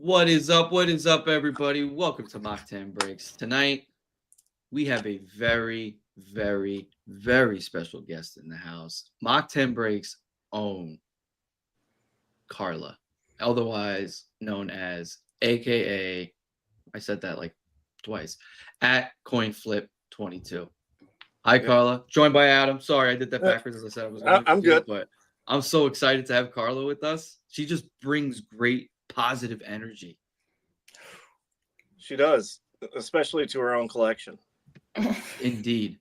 What is up? What is up, everybody? Welcome to Mock 10 Breaks. Tonight, we have a very, very, very special guest in the house. Mock 10 Breaks own Carla, otherwise known as AKA, I said that like twice, at CoinFlip22. Hi, Good. Carla. Joined by Adam. Sorry, I did that backwards as I said I was going I'm to do, good. but I'm so excited to have Carla with us. She just brings great positive energy. She does, especially to her own collection. Indeed.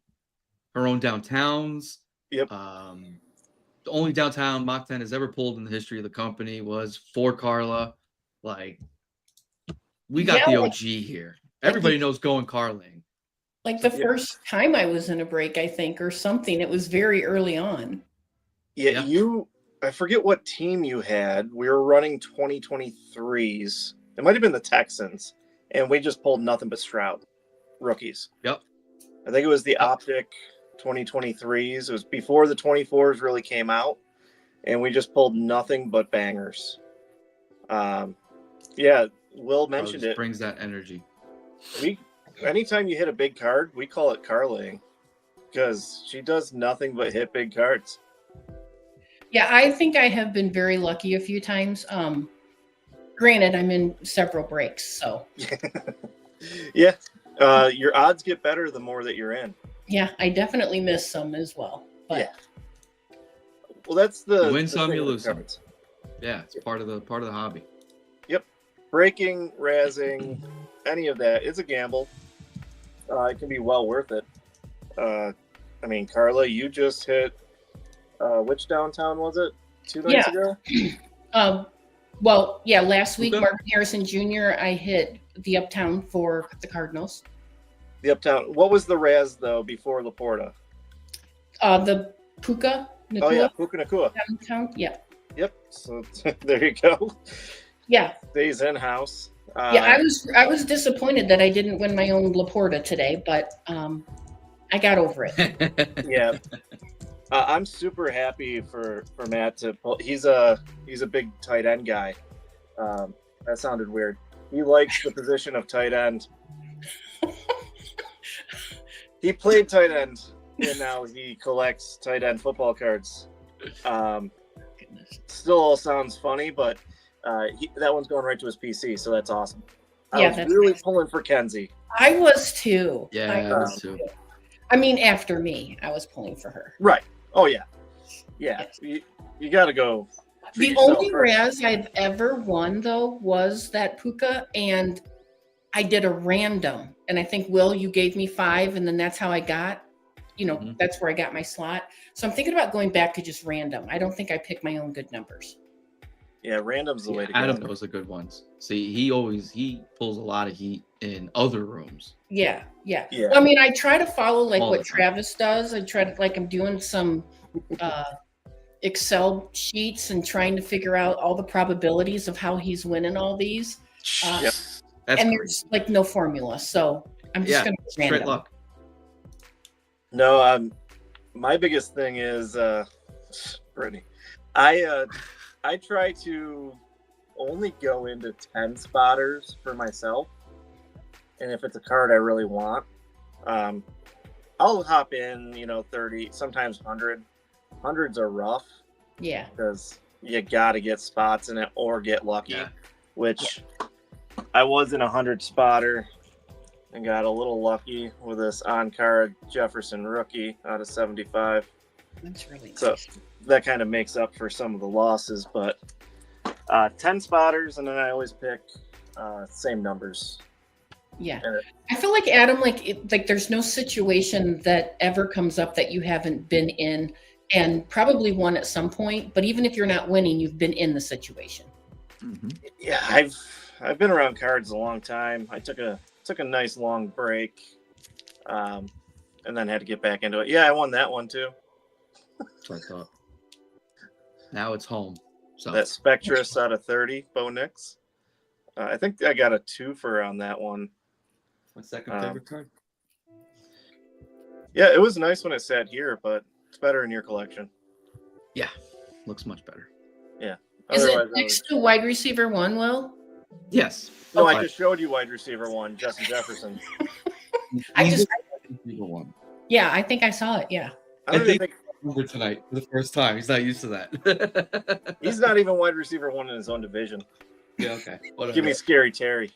Her own downtowns. Yep. The only downtown Mach 10 has ever pulled in the history of the company was for Carla. Like, we got the OG here. Everybody knows going Carling. Like the first time I was in a break, I think, or something. It was very early on. Yeah, I forget what team you had. We were running 2023s. It might have been the Texans. And we just pulled nothing but Stroud rookies. Yep. I think it was the Optic 2023s. It was before the 24s really came out. And we just pulled nothing but bangers. Yeah, Will mentioned it. Brings that energy. Anytime you hit a big card, we call it Carling. Because she does nothing but hit big cards. Yeah, I think I have been very lucky a few times. Granted, I'm in several breaks, so. Yeah, your odds get better the more that you're in. Yeah, I definitely miss some as well. But. Yeah. Well, that's the you win some, you lose some. Yeah, it's part of the hobby. Yep, breaking, razzing, any of that, it's a gamble. It can be well worth it. I mean, Carla, you just hit. Which downtown was it? 2 nights ago? Well, yeah, last week, Mark Harrison Jr., I hit the Uptown for the Cardinals. The Uptown. What was the Raz, though, before Laporta? The Puka. Nakua, oh, yeah, Puka Nakua. Downtown, yeah. Yep, so there you go. Yeah. Stays in-house. Yeah, I was disappointed that I didn't win my own Laporta today, but I got over it. Yeah. I'm super happy for Matt to pull. He's a big tight end guy. That sounded weird. He likes the position of tight end. He played tight end, and now he collects tight end football cards. Still all sounds funny, but that one's going right to his PC, so that's awesome. I was really pulling for Kenzie. I was too. Yeah, I was too. I mean, after me, I was pulling for her. Right. Oh, yeah. Yeah. Yes. You got to go. The only Raz I've ever won, though, was that Puka, and I did a random. And I think, Will, you gave me 5, and then that's how I got, that's where I got my slot. So I'm thinking about going back to just random. I don't think I picked my own good numbers. Yeah, random's the way to go. Adam knows the good ones. See, he pulls a lot of heat in other rooms. Yeah. Well, I mean, I try to follow what Travis does. I try to I'm doing some Excel sheets and trying to figure out all the probabilities of how he's winning all these. Yep. And there's no formula, so I'm just going to straight random. luck. No, my biggest thing is Brittany. I try to only go into 10 spotters for myself. And if it's a card I really want, I'll hop in, 30, sometimes 100. Hundreds are rough. Yeah. Because you got to get spots in it or get lucky, which I was in 100 spotter and got a little lucky with this on-card Jefferson rookie out of 75. That's really nice. So that kind of makes up for some of the losses, but 10 spotters, and then I always pick same numbers. Yeah. I feel like, Adam, there's no situation that ever comes up that you haven't been in and probably won at some point, but even if you're not winning, you've been in the situation. Mm-hmm. Yeah, I've been around cards a long time. I took a nice long break, and then had to get back into it. Yeah, I won that one too. That's what I thought. Now it's home. So that Spectrus out of 30, Bo Nix. I think I got a 2-fer on that one. My second favorite card. Yeah, it was nice when it sat here, but it's better in your collection. Yeah, looks much better. Yeah. Is it next to wide receiver 1, Will? Yes. No, Okay. I just showed you wide receiver 1, Justin Jefferson. I just, one. yeah, I think I saw it. Yeah. I don't even think tonight for the first time. He's not used to that. he's not even wide receiver 1 in his own division. Yeah, okay. Whatever. Give me Scary Terry.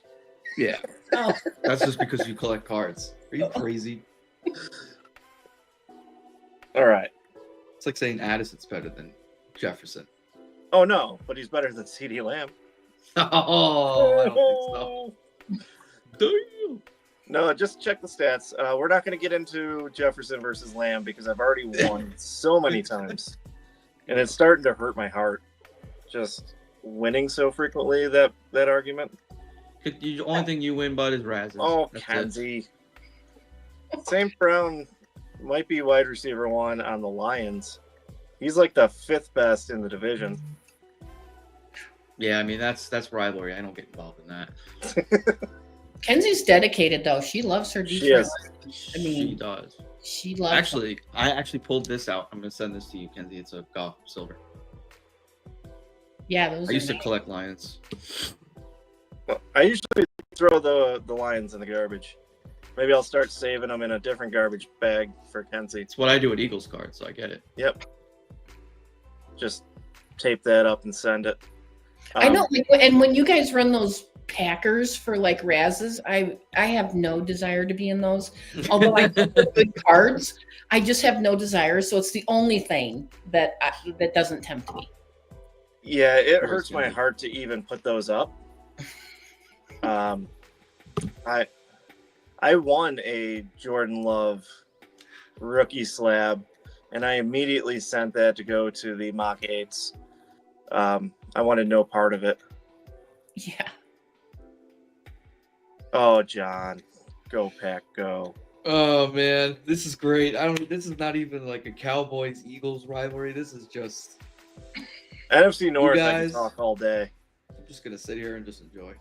Yeah. Oh, That's just because you collect cards. Are you crazy? All right. It's like saying Addison's better than Jefferson. Oh no, but he's better than CD Lamb. Oh, I don't think so. Damn. No, just check the stats. We're not going to get into Jefferson versus Lamb because I've already won so many times, and it's starting to hurt my heart. Just winning so frequently that argument. The only thing you win, bud, is Razzes. Oh, That's it. Kenzie. St. Brown might be wide receiver 1 on the Lions. He's like the 5th best in the division. Yeah, I mean that's rivalry. I don't get involved in that. Kenzie's dedicated though. She loves her defense. She is. I mean, She does. she loves. I actually pulled this out. I'm gonna send this to you, Kenzie. It's a golf silver. Yeah, those. I used to nice. collect Lions. Well, I usually throw the Lions in the garbage. Maybe I'll start saving them in a different garbage bag for Kenzie. It's what I do with Eagles cards, so I get it. Yep. Just tape that up and send it. I know, like, and when you guys run those Packers for like Razzes, I have no desire to be in those. Although I get good cards, I just have no desire. So it's the only thing that that doesn't tempt me. Yeah, it hurts my heart to even put those up. I won a Jordan Love rookie slab, and I immediately sent that to go to the mock 8s. I wanted no part of it. Yeah. Oh, John, go Pack, go! Oh man, this is great. This is not even like a Cowboys Eagles rivalry. This is just NFC North. I guys- can talk all day. I'm just gonna sit here and just enjoy.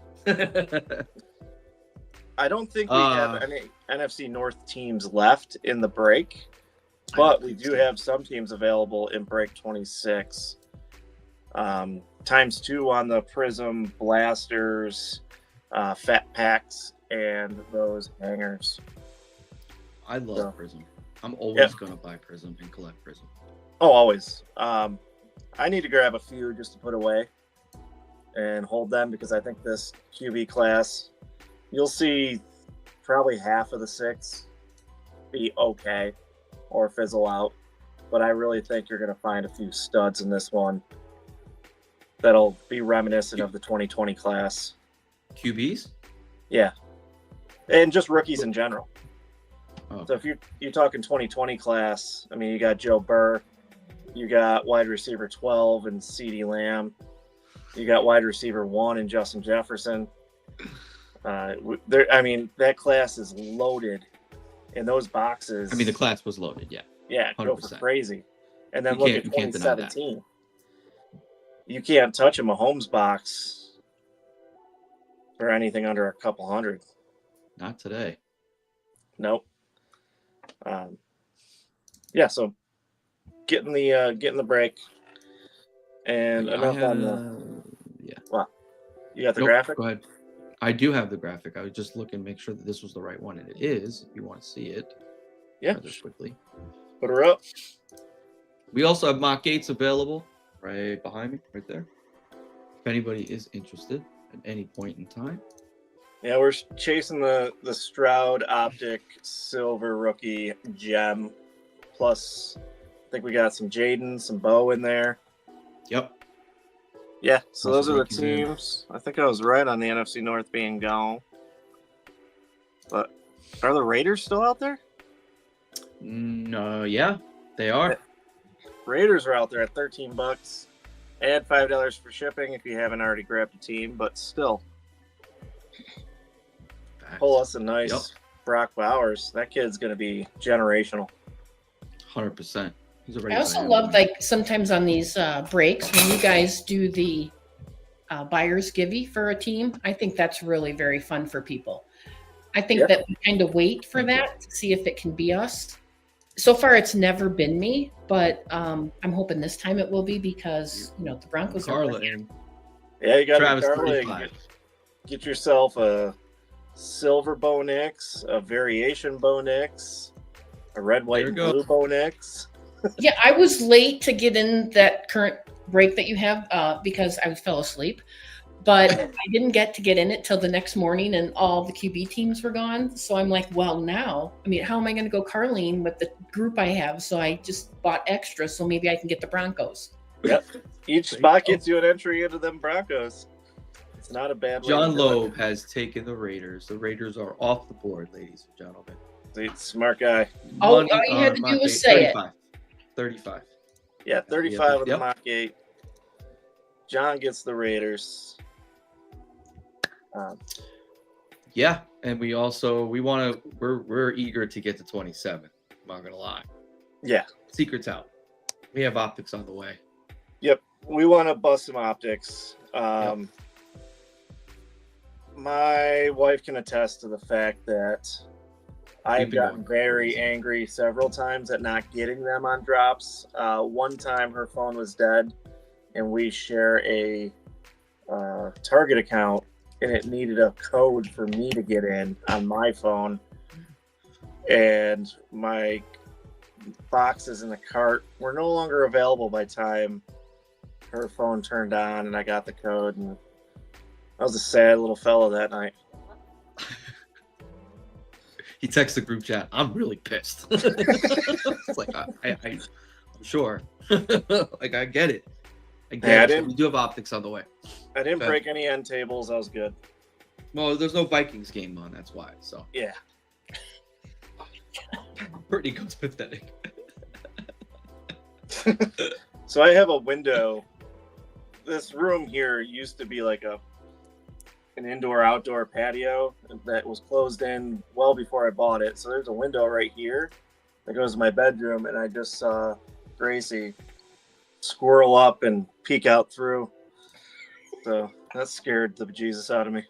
I don't think we have any NFC North teams left in the break, but we do have some teams available in break 26. ×2 on the Prism Blasters, Fat Packs, and those hangers. I love So- Prism. I'm always gonna buy Prism and collect Prism. Oh, always. I need to grab a few just to put away and hold them because I think this QB class, you'll see probably half of the 6 be okay or fizzle out. But I really think you're going to find a few studs in this one that'll be reminiscent of the 2020 class. QBs? Yeah. And just rookies in general. Oh, So if you're talking 2020 class, I mean, you got Joe Burr, you got wide receiver 12 and CeeDee Lamb, you got wide receiver 1 and Justin Jefferson. That class is loaded in those boxes. I mean, the class was loaded. Yeah. Yeah, go for 100%. crazy. And then You look can't- at you can't deny that. 2017. You can't touch a Mahomes box for anything under a couple hundred. Not today. Nope. Yeah, so getting the break. And enough on the Yeah. you got the Nope, graphic? Go ahead. I do have the graphic. I was just looking, make sure that this was the right one, and it is. If you want to see it, Yeah. rather quickly. Put her up. We also have mock gates available right behind me, right there. If anybody is interested at any point in time. Yeah, we're chasing the Stroud Optic Silver Rookie Gem. Plus, I think we got some Jaden, some Bo in there. Yep. Yeah, so Also those are the rookies in. teams. I think I was right on the NFC North being gone. But are the Raiders still out there? No, yeah, they are. Raiders are out there at $13. Add $5 for shipping if you haven't already grabbed a team, but still, pull us a nice Yep. Brock Bowers. That kid's going to be generational. 100%. He's already. I also playing. love, like, sometimes on these breaks when you guys do the buyer's givey for a team. I think that's really very fun for people. I think Yeah. that we kind of wait for that to see if it can be us. So far, it's never been me, but I'm hoping this time it will be because the Broncos Carla are. and Yeah, you got Travis Carla. 35. get yourself a silver Bo Nix, a variation Bo Nix, a red, white, and blue Bo Nix. Yeah, I was late to get in that current break that you have because I fell asleep. But I didn't get in it till the next morning, and all the QB teams were gone. So I'm like, well, now, I mean, how am I going to go Carleen with the group I have? So I just bought extra, so maybe I can get the Broncos. Yep. Each spot gets you an entry into them Broncos. It's not a bad way. John Loeb has taken the Raiders. The Raiders are off the board, ladies and gentlemen. Smart guy. All you had to do was say 35. it. Yeah, 35 with the mock 8. John gets the Raiders. Yeah, and we're eager to get to 27. I'm not gonna lie. Yeah, secret's out. We have optics on the way. Yep, we want to bust some optics. My wife can attest to the fact that I've gotten very angry several times at not getting them on drops. One time her phone was dead, and we share a Target account, and it needed a code for me to get in on my phone. And my boxes in the cart were no longer available by the time her phone turned on and I got the code. And I was a sad little fellow that night. He texts the group chat, I'm really pissed. It's like, I'm sure. Like, I get it. We do have optics on the way. I didn't break any end tables. I was good. Well, there's no Vikings game on. That's why. So yeah. Brittany goes pathetic. So I have a window. This room here used to be like an indoor-outdoor patio that was closed in well before I bought it. So there's a window right here that goes to my bedroom, and I just saw Gracie squirrel up and peek out through. So that scared the bejesus out of me.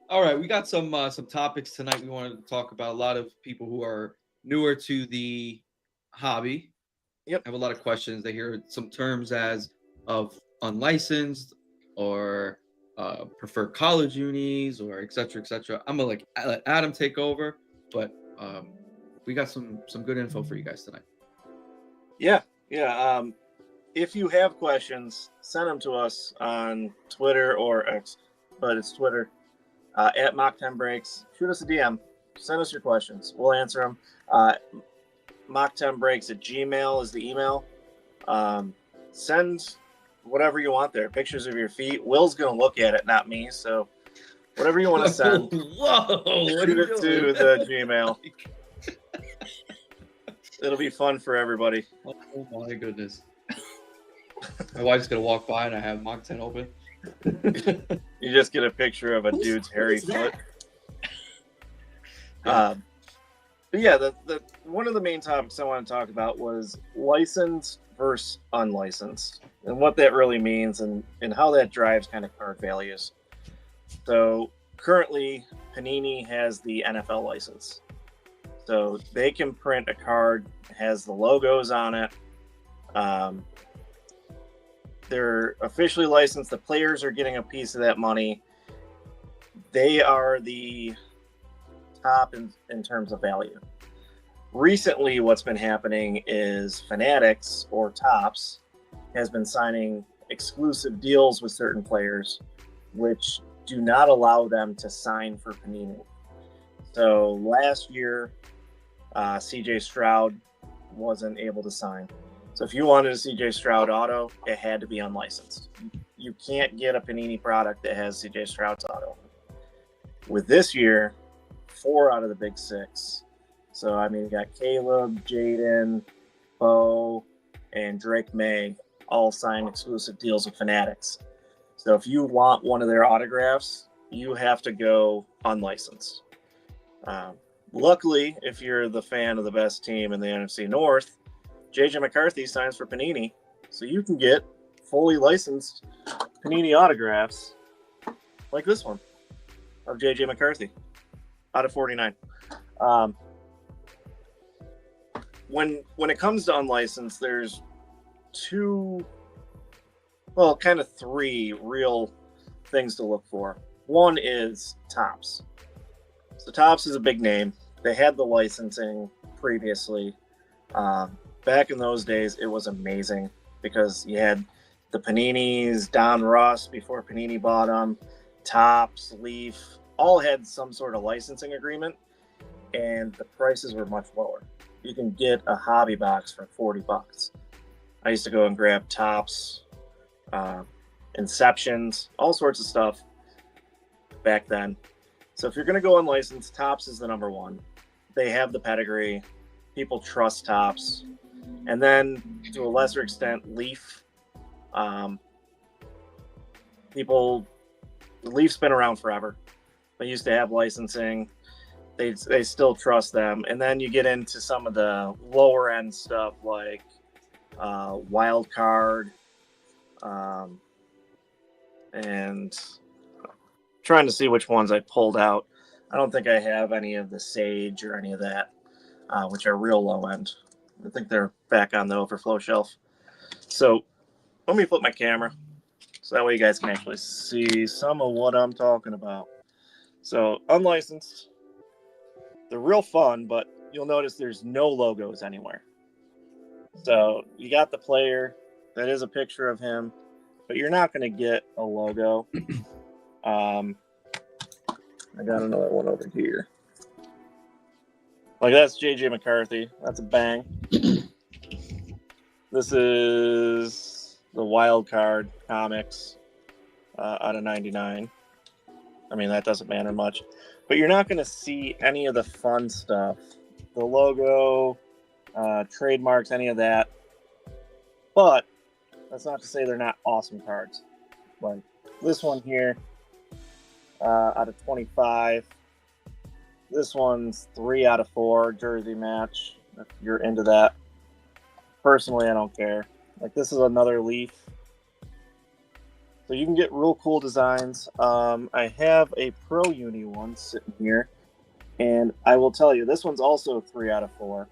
All right, we got some topics tonight. We wanted to talk about a lot of people who are newer to the hobby. Yep. Have a lot of questions. They hear some terms of unlicensed or prefer college unis or et cetera, et cetera. I'm gonna let Adam take over, but we got some good info for you guys tonight. Yeah. If you have questions, send them to us on Twitter or X, but it's Twitter, at Mock10Breaks. Shoot us a DM. Send us your questions. We'll answer them. Mock10Breaks@gmail is the email. Send whatever you want there. Pictures of your feet. Will's going to look at it, not me. So whatever you want to send, shoot it to the Gmail. It'll be fun for everybody. Oh my goodness. My wife's going to walk by and I have Mock 10 open. You just get a picture of a dude's hairy foot. But yeah, the one of the main topics I want to talk about was licensed versus unlicensed, and what that really means, and how that drives kind of card values. So currently, Panini has the NFL license, so they can print a card that has the logos on it. They're officially licensed. The players are getting a piece of that money. They are the top in terms of value. Recently, what's been happening is Fanatics or Topps has been signing exclusive deals with certain players, which do not allow them to sign for Panini. So last year, CJ Stroud wasn't able to sign. So if you wanted a CJ Stroud auto, it had to be unlicensed. You can't get a Panini product that has CJ Stroud's auto. With this year, 4 out of the big 6. So, I mean, you got Caleb, Jaden, Bo, and Drake May all signed exclusive deals with Fanatics. So if you want one of their autographs, you have to go unlicensed. Luckily, if you're the fan of the best team in the NFC North, JJ McCarthy signs for Panini, so you can get fully licensed Panini autographs like this one of JJ McCarthy out of 49. When it comes to unlicensed, there's two well, kind of three real things to look for. One is Topps. So Topps is a big name. They had the licensing previously. Back in those days, it was amazing because you had the Paninis, Don Russ before Panini bought them, Topps, Leaf, all had some sort of licensing agreement, and the prices were much lower. You can get a hobby box for $40. I used to go and grab Topps, Inceptions, all sorts of stuff back then. So if you're going to go unlicensed, Topps is the number one. They have the pedigree. People trust Topps. And then, to a lesser extent, Leaf's been around forever. They used to have licensing. They still trust them. And then you get into some of the lower end stuff like Wild Card, and trying to see which ones I pulled out. I don't think I have any of the Sage or any of that, which are real low end. I think they're back on the overflow shelf. So let me flip my camera so that way you guys can actually see some of what I'm talking about. So unlicensed, they're real fun, but you'll notice there's no logos anywhere. So you got the player, that is a picture of him, but you're not going to get a logo. I got another one over here. Like that's JJ McCarthy. That's a bang. This is the Wild Card comics out of 99. I mean, that doesn't matter much. But you're not going to see any of the fun stuff. The logo, trademarks, any of that. But that's not to say they're not awesome cards. Like this one here, out of 25. This one's 3 out of 4 jersey match. If you're into that. Personally, I don't care. Like this is another Leaf. So you can get real cool designs. I have a Pro Uni one sitting here. And I will tell you, this one's also 3 out of 4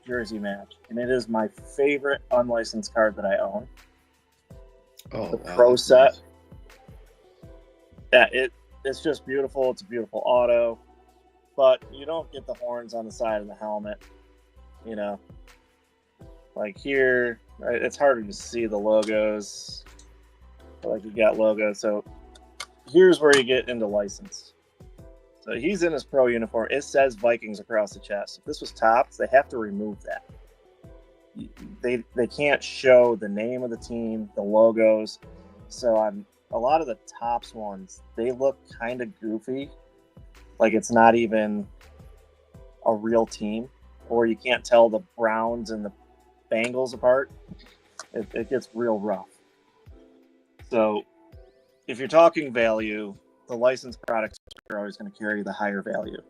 jersey match. And it is my favorite unlicensed card that I own. Oh, the wow, Pro set. Nice. Yeah, it's just beautiful. It's a beautiful auto. But you don't get the horns on the side of the helmet. You know, like here, it's harder to see the logos. Like you got logos. So here's where you get into license. So he's in his pro uniform. It says Vikings across the chest. If this was Topps, they have to remove that. They can't show the name of the team, the logos. So on a lot of the Topps ones, they look kind of goofy. Like it's not even a real team. Or you can't tell the Browns and the Bengals apart. It gets real rough. So if you're talking value, the licensed products are always going to carry the higher value.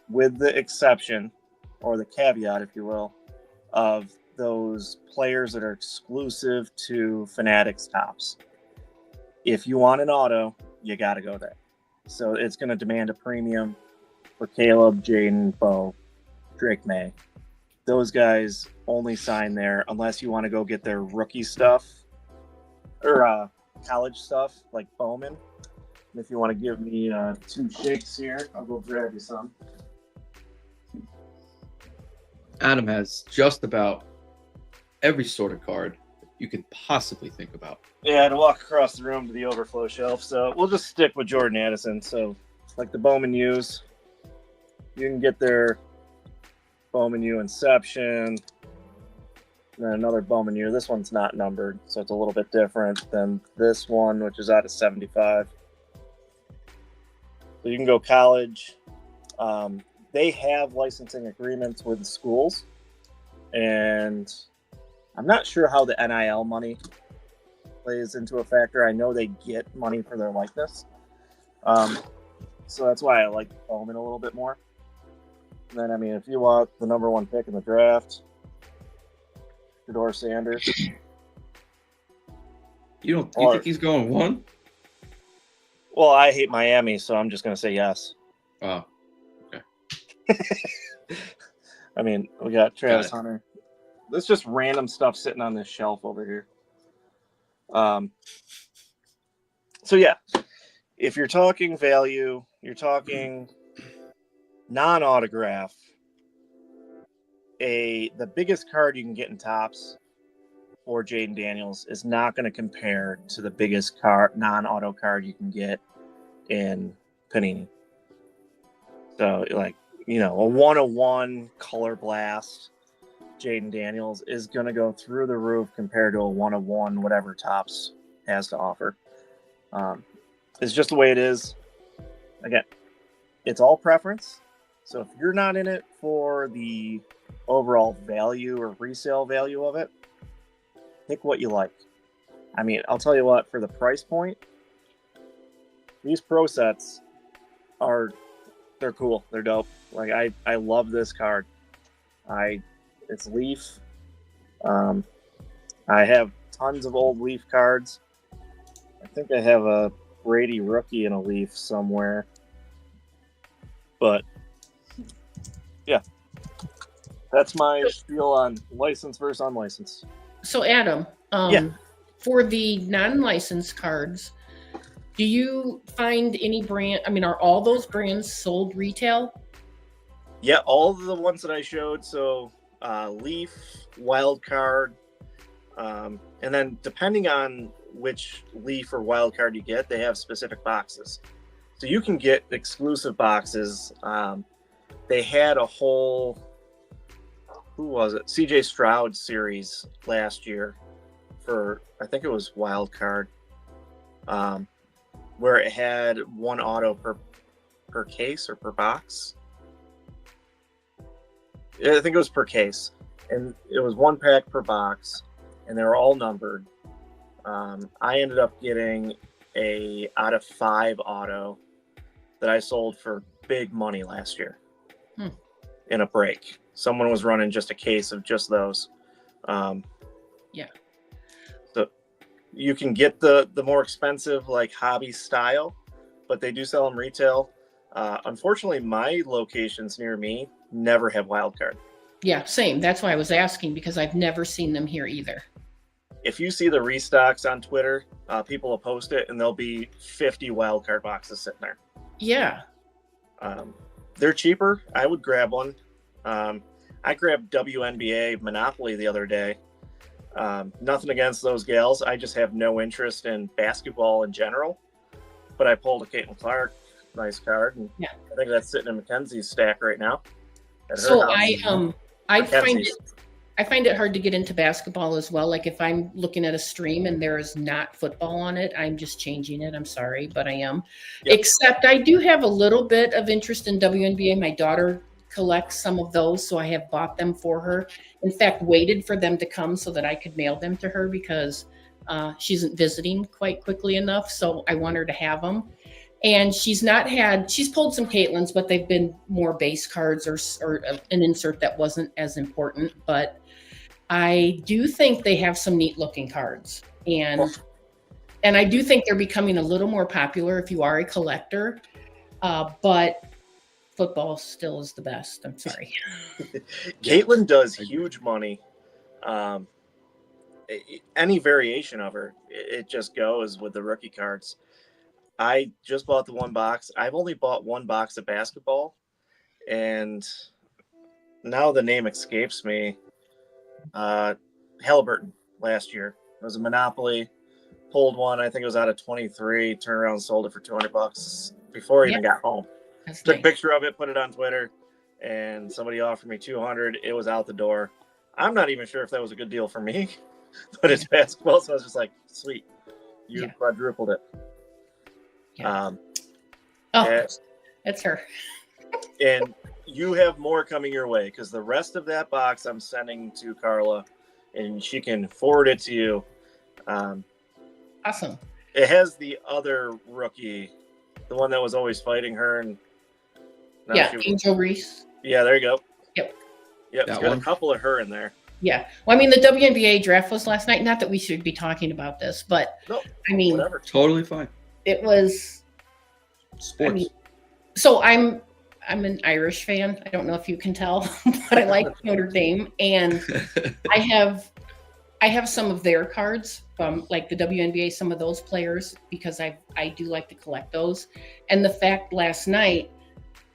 With the exception, or the caveat, if you will, of those players that are exclusive to Fanatics Topps. If you want an auto, you got to go there. So it's going to demand a premium for Caleb, Jaden, Bo, Drake May. Those guys only sign there unless you want to go get their rookie stuff or college stuff like Bowman. And if you want to give me 2 shakes here, I'll go grab you some. Adam has just about every sort of card you can possibly think about. Yeah, I had to walk across the room to the overflow shelf, so we'll just stick with Jordan Addison. So, like the Bowman U's, you can get their Bowman U Inception, and then another Bowman U. This one's not numbered, so it's a little bit different than this one, which is out of 75. So you can go college. They have licensing agreements with the schools, and I'm not sure how the NIL money plays into a factor. I know they get money for their likeness. So that's why I like Bowman a little bit more. And then, I mean, if you want the number 1 pick in the draft, Shedeur Sanders. You think he's going 1? Well, I hate Miami, so I'm just going to say yes. Oh, okay. I mean, we got Travis Hunter. That's just random stuff sitting on this shelf over here. So yeah, if you're talking value, you're talking non-autograph. The biggest card you can get in Topps for Jaden Daniels is not going to compare to the biggest non-auto card you can get in Panini. So, like, a 101 Color Blast Jaden Daniels is going to go through the roof compared to a 101 whatever Topps has to offer. It's just the way it is. Again, it's all preference. So if you're not in it for the overall value or resale value of it, pick what you like. I mean, I'll tell you what, for the price point, these pro sets they're cool. They're dope. Like I love this card. It's Leaf. I have tons of old Leaf cards. I think I have a Brady rookie in a Leaf somewhere. But yeah, that's my spiel on license versus unlicensed. So Adam, for the non-licensed cards, do you find any brand? I mean, are all those brands sold retail? Yeah, all of the ones that I showed. So Leaf, Wild Card, and then depending on which Leaf or Wild Card you get, they have specific boxes. So you can get exclusive boxes. They had a whole, who was it? CJ Stroud series last year for, I think it was Wild Card, where it had one auto per case or per box. I think it was per case, and it was one pack per box, and they were all numbered. I ended up getting a out of 5 auto that I sold for big money last year in a break. Someone was running just a case of just those. Yeah. So you can get the more expensive, like hobby style, but they do sell them retail. Unfortunately, my locations near me never have wild card. Yeah, same. That's why I was asking, because I've never seen them here either. If you see the restocks on Twitter, people will post it, and there'll be 50 wild card boxes sitting there. Yeah. They're cheaper. I would grab one. I grabbed WNBA Monopoly the other day. Nothing against those gals. I just have no interest in basketball in general. But I pulled a Caitlin Clark, nice card, and yeah. I think that's sitting in Mackenzie's stack right now. So I find it hard to get into basketball as well. Like if I'm looking at a stream and there is not football on it, I'm just changing it. I'm sorry, but I am. Yep. Except I do have a little bit of interest in WNBA. My daughter collects some of those, so I have bought them for her. In fact, waited for them to come so that I could mail them to her because she isn't visiting quite quickly enough. So I want her to have them. And she's pulled some Caitlin's, but they've been more base cards or an insert that wasn't as important. But I do think they have some neat looking cards. And I do think they're becoming a little more popular if you are a collector. But football still is the best. I'm sorry. Caitlin does huge money. Any variation of her, it just goes with the rookie cards. I just bought the one box. I've only bought one box of basketball, and now the name escapes me. Halliburton last year. It was a Monopoly. Pulled one. I think it was out of 23. Turned around and sold it for $200 before I even got home. That's Took nice. a picture of it, put it on Twitter, and somebody offered me $200. It was out the door. I'm not even sure if that was a good deal for me, but it's basketball, so I was just like, sweet. You quadrupled it. Yeah. That's her. And you have more coming your way because the rest of that box I'm sending to Carla, and she can forward it to you. Awesome. It has the other rookie, the one that was always fighting her, and Angel Reese. Yeah, there you go. Yep. It's got a couple of her in there. Yeah. Well, I mean, the WNBA draft was last night. Not that we should be talking about this, but I mean, whatever. Totally fine. It was sports. I mean, so I'm an Irish fan. I don't know if you can tell, but I like Notre Dame, and I have some of their cards. like the WNBA, some of those players, because I do like to collect those. And the fact last night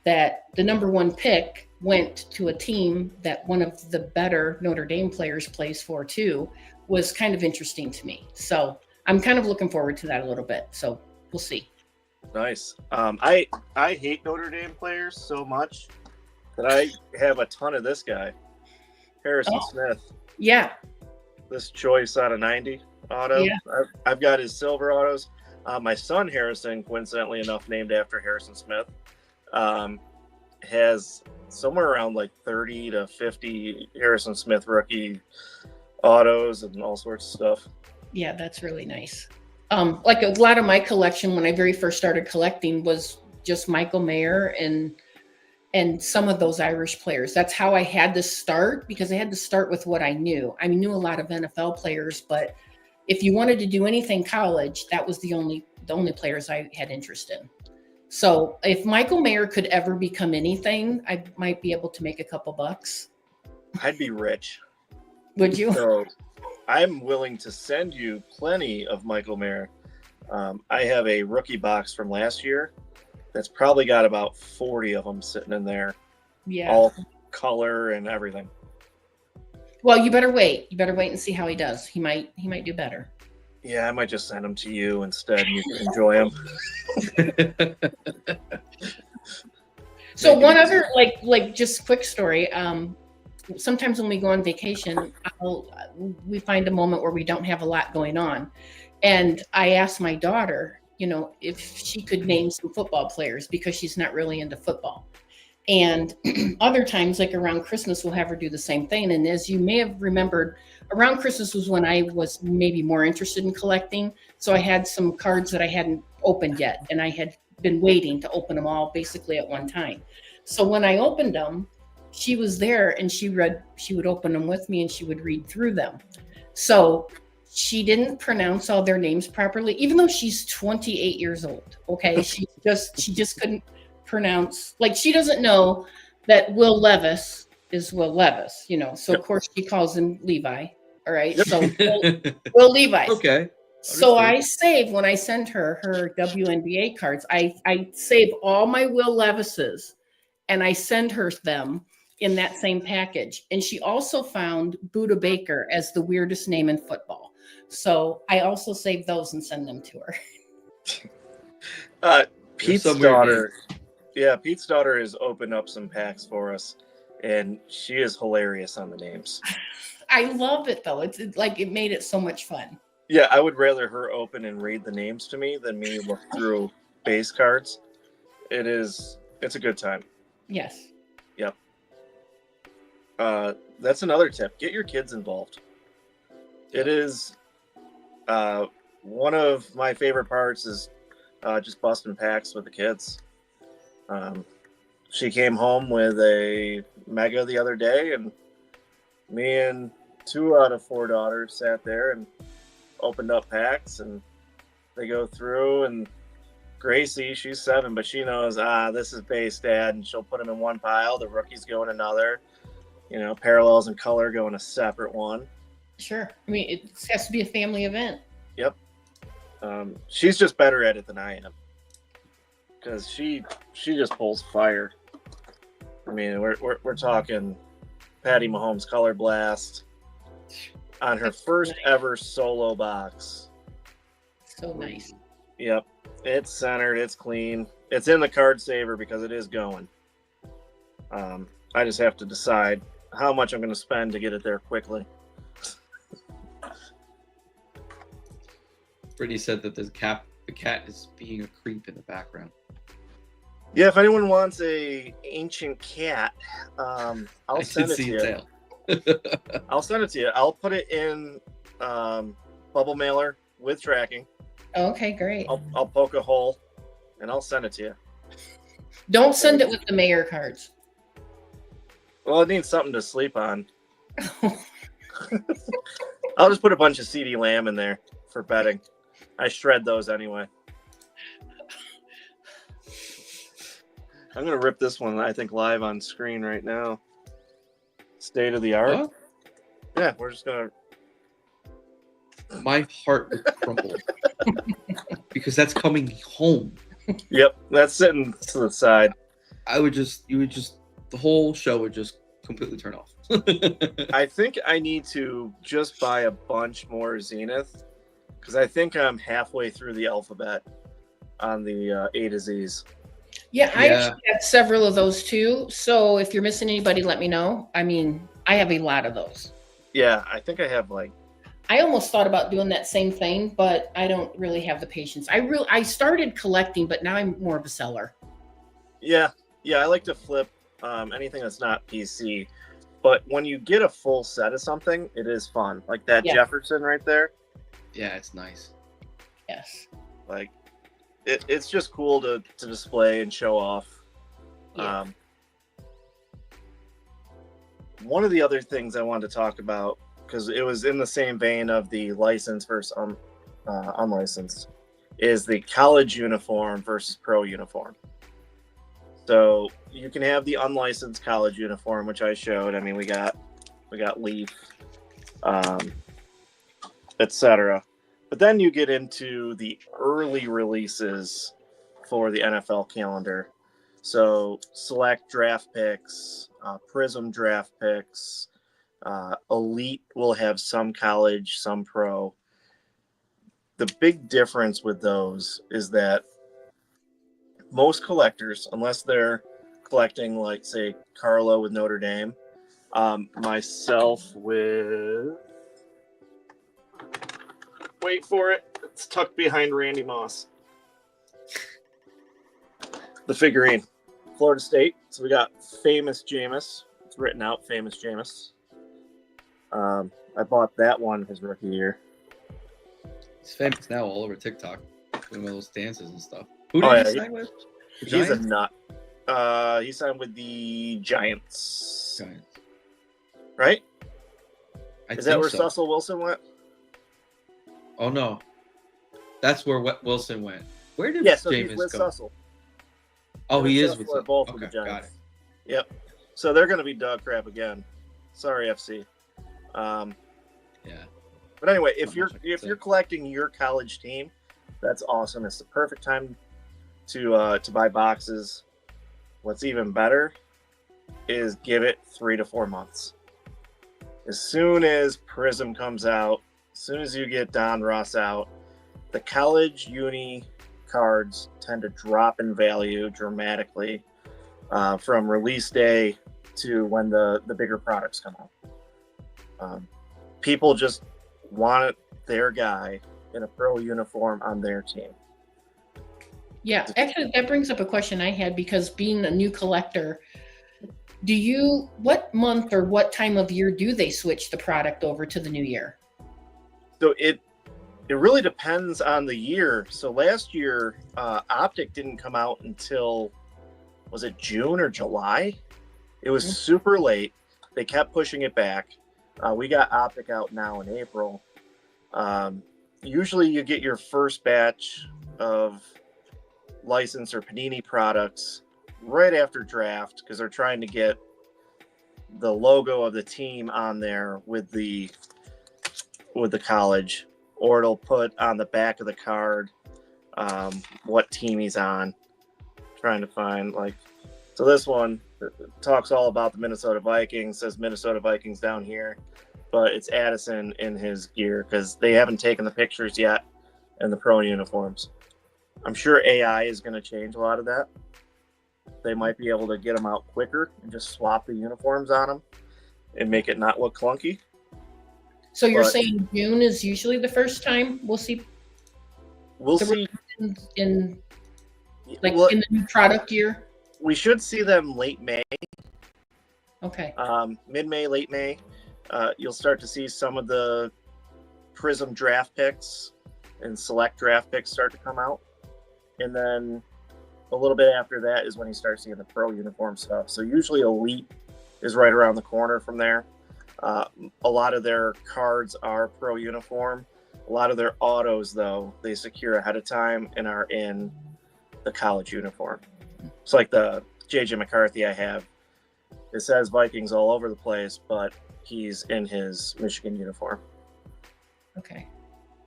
that the number one pick went to a team that one of the better Notre Dame players plays for too was kind of interesting to me. So I'm kind of looking forward to that a little bit. So we'll see. Nice. I hate Notre Dame players so much that I have a ton of this guy, Harrison Smith. Yeah. This choice out of 90 auto. Yeah. I've got his silver autos. My son Harrison, coincidentally enough, named after Harrison Smith, has somewhere around like 30 to 50 Harrison Smith rookie autos and all sorts of stuff. Yeah, that's really nice. Like a lot of my collection when I very first started collecting was just Michael Mayer and some of those Irish players. That's how I had to start, because I had to start with what I knew. I knew a lot of NFL players, but if you wanted to do anything college, that was the only players I had interest in. So if Michael Mayer could ever become anything, I might be able to make a couple bucks. I'd be rich. Would you? So I'm willing to send you plenty of Michael Mayer. I have a rookie box from last year that's probably got about 40 of them sitting in there. Yeah. All color and everything. Well, you better wait. You better wait and see how he does. He might do better. Yeah, I might just send them to you instead and you can enjoy them. So one other like just quick story. Sometimes when we go on vacation, we find a moment where we don't have a lot going on. And I asked my daughter, if she could name some football players because she's not really into football. And other times, like around Christmas, we'll have her do the same thing. And as you may have remembered, around Christmas was when I was maybe more interested in collecting. So I had some cards that I hadn't opened yet. And I had been waiting to open them all basically at one time. So when I opened them, she was there and she would open them with me and she would read through them. So she didn't pronounce all their names properly, even though she's 28 years old. Okay. She just couldn't pronounce, like, she doesn't know that Will Levis is Will Levis, so of course she calls him Levi. All right. So Will Levi. Okay. So I save, when I send her WNBA cards, I save all my Will Levises and I send her them in that same package. And she also found Buda Baker as the weirdest name in football. So I also save those and send them to her. Pete's daughter. Yeah, Pete's daughter has opened up some packs for us, and she is hilarious on the names. I love it, though. It's like it made it so much fun. Yeah, I would rather her open and read the names to me than me look through base cards. It's a good time. Yes. Yep. That's another tip. Get your kids involved. It is one of my favorite parts is just busting packs with the kids. She came home with a Mega the other day, and me and 2 out of 4 daughters sat there and opened up packs, and they go through, and Gracie, she's 7, but she knows, this is base, Dad, and she'll put them in one pile. The rookies go in another. Parallels and color go in a separate one. Sure. I mean, it has to be a family event. Yep. She's just better at it than I am, because she just pulls fire. I mean, we're talking Patty Mahomes Color Blast on her first ever solo box. So nice. Yep. It's centered. It's clean. It's in the card saver because it is going. I just have to decide how much I'm going to spend to get it there quickly. Brittany said that the cat is being a creep in the background. Yeah, if anyone wants a ancient cat, I'll send it to you. I'll send it to you. I'll put it in bubble mailer with tracking. Okay, great. I'll poke a hole, and I'll send it to you. Don't send it with the mayor cards. Well, it needs something to sleep on. I'll just put a bunch of CD Lamb in there for betting. I shred those anyway. I'm going to rip this one, I think, live on screen right now. State of the art. What? Yeah, we're just going to... my heart would crumble because that's coming home. Yep, that's sitting to the side. The whole show would just completely turn off. I think I need to just buy a bunch more Zenith because I think I'm halfway through the alphabet on the A to Z's. Yeah, I actually have several of those too. So if you're missing anybody, let me know. I mean, I have a lot of those. Yeah, I think I have like. I almost thought about doing that same thing, but I don't really have the patience. I started collecting, but now I'm more of a seller. Yeah, I like to flip anything that's not PC. But when you get a full set of something, it is fun. Like that Jefferson right there. Yeah, it's nice. Yes. Like it's just cool to display and show off. Yeah. One of the other things I wanted to talk about, because it was in the same vein of the licensed versus unlicensed, is the college uniform versus pro uniform. So you can have the unlicensed college uniform, which I showed. I mean, we got Leaf, etc. But then you get into the early releases for the NFL calendar. So select draft picks, Prism draft picks, Elite will have some college, some pro. The big difference with those is that most collectors, unless they're collecting like, say, Carla with Notre Dame, myself with... Wait for it. It's tucked behind Randy Moss. The figurine. Florida State. So we got Famous Jameis. It's written out, Famous Jameis. I bought that one his rookie year. He's famous now all over TikTok, doing all those dances and stuff. Who did he sign with? He's a nut. He signed with the Giants. Right? Is that where Cecil Wilson went? Oh no, that's where Wilson went. Where did Jameis he's with go? Cecil. Oh, he is with both of the Giants. Got it. Yep. So they're going to be dog crap again. Sorry, FC. Yeah. But anyway, if you're collecting your college team, that's awesome. It's the perfect time to buy boxes. What's even better is give it 3 to 4 months. As soon as Prism comes out, as soon as you get Don Ross out, the college uni cards tend to drop in value dramatically from release day to when the bigger products come out. People just want their guy in a pro uniform on their team. Yeah, actually, that brings up a question I had, because being a new collector, what month or what time of year do they switch the product over to the new year? So it really depends on the year. So last year, Optic didn't come out until, was it June or July? It was super late. They kept pushing it back. We got Optic out now in April. Usually you get your first batch of licensed or Panini products right after draft, because they're trying to get the logo of the team on there with the college, or it'll put on the back of the card what team he's on. Trying to find, like, so this one talks all about the Minnesota Vikings, says Minnesota Vikings down here, but it's Addison in his gear because they haven't taken the pictures yet in the pro uniforms. I'm sure AI is going to change a lot of that. They might be able to get them out quicker and just swap the uniforms on them and make it not look clunky. So you're saying June is usually the first time we'll see? We'll see in the new product year. We should see them late May. Okay. Mid-May, late May. You'll start to see some of the Prism draft picks and select draft picks start to come out, and then a little bit after that is when you start seeing the pro uniform stuff. So usually Elite is right around the corner from there. A lot of their cards are pro uniform. A lot of their autos, though, they secure ahead of time and are in the college uniform. It's like the JJ McCarthy I have. It says Vikings all over the place, but he's in his Michigan uniform. Okay.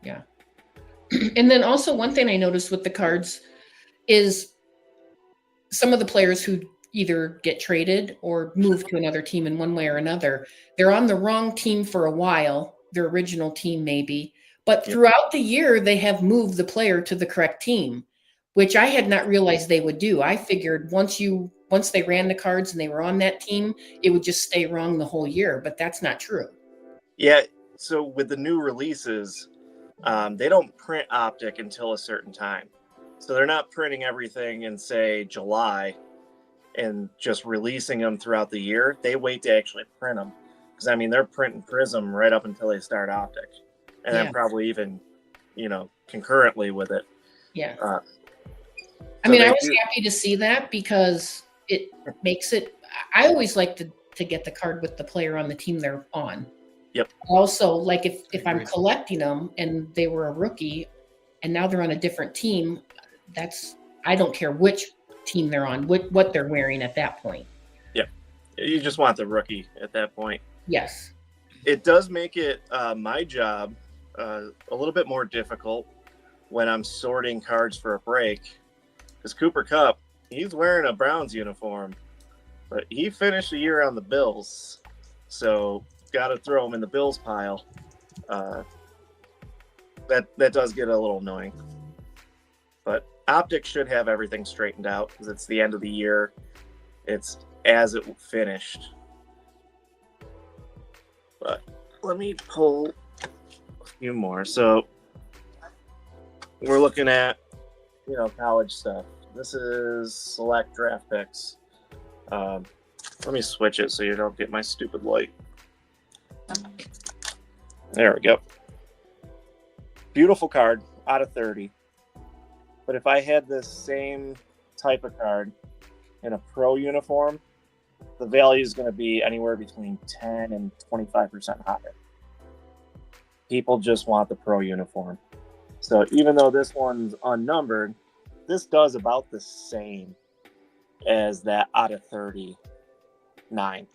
Yeah. And then also one thing I noticed with the cards is some of the players who either get traded or move to another team in one way or another, they're on the wrong team for a while, their original team maybe, but throughout the year they have moved the player to the correct team, which I had not realized they would do. I figured once they ran the cards and they were on that team, it would just stay wrong the whole year, but that's not true. Yeah, so with the new releases, they don't print Optic until a certain time. So they're not printing everything in, say, July and just releasing them throughout the year. They wait to actually print them. Because, I mean, they're printing Prism right up until they start Optic. And then probably even, concurrently with it. Yeah. So I mean, I was happy to see that because it makes it. I always like to get the card with the player on the team they're on. Yep. Also, like if I'm collecting them and they were a rookie, and now they're on a different team, I don't care which team they're on, what they're wearing at that point. Yep. You just want the rookie at that point. Yes. It does make it my job a little bit more difficult when I'm sorting cards for a break. Because Cooper Kupp, he's wearing a Browns uniform, but he finished the year on the Bills. So got to throw him in the Bills pile. That does get a little annoying. But Optic should have everything straightened out because it's the end of the year. It's as it finished. But let me pull a few more. So we're looking at, college stuff. This is select draft picks. Let me switch it so you don't get my stupid light. There we go. Beautiful card out of 30. But if I had this same type of card in a pro uniform, the value is going to be anywhere between 10 and 25% higher. People just want the pro uniform. So even though this one's unnumbered, this does about the same as that out of 39.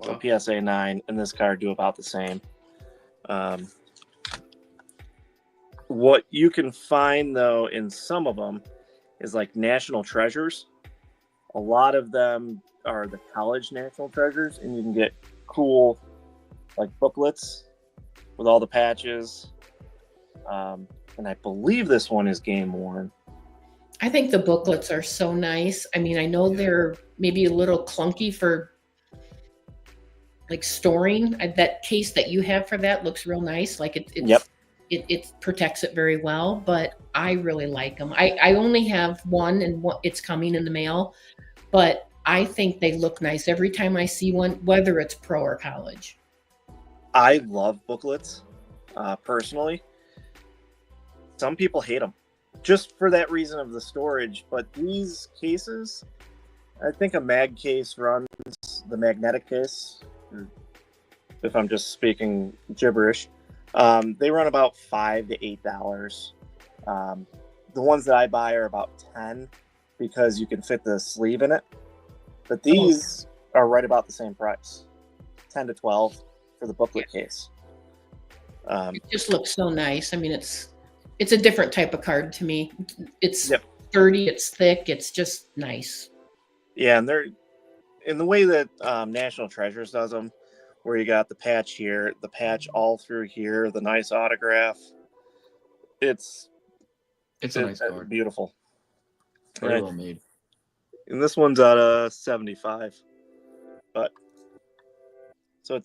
So PSA 9 and this card do about the same. What you can find, though, in some of them is like national treasures. A lot of them are the college national treasures, and you can get cool like booklets with all the patches. And I believe this one is game worn. I think the booklets are so nice. I mean, I know they're maybe a little clunky for like storing. That case that you have for that looks real nice. Like it protects it very well, but I really like them. I only have one and it's coming in the mail, but I think they look nice every time I see one, whether it's pro or college. I love booklets, personally. Some people hate them just for that reason of the storage, but these cases, I think a mag case runs the magnetic case, if I'm just speaking gibberish. They run about $5 to $8. The ones that I buy are about 10 because you can fit the sleeve in it. But these are right about the same price, 10 to 12 for the booklet case. It just looks so nice. I mean, it's a different type of card to me. It's sturdy, it's thick, it's just nice. Yeah, and they're in the way that National Treasures does them, where you got the patch here, the patch all through here, the nice autograph. It's a nice card. Beautiful. Very well made. And this one's out of 75. But so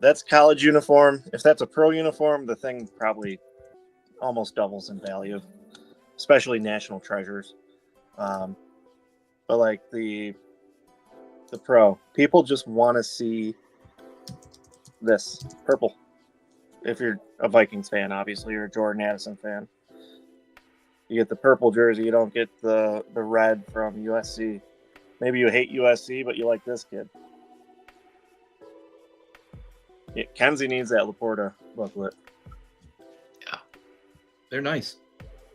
that's college uniform. If that's a pro uniform, the thing probably almost doubles in value, especially National Treasures. But like the pro, people just want to see this purple. If you're a Vikings fan, obviously you're a Jordan Addison fan. You get the purple jersey, you don't get the red from USC. Maybe you hate USC, but you like this kid. Yeah, Kenzie needs that Laporta booklet. Yeah, they're nice.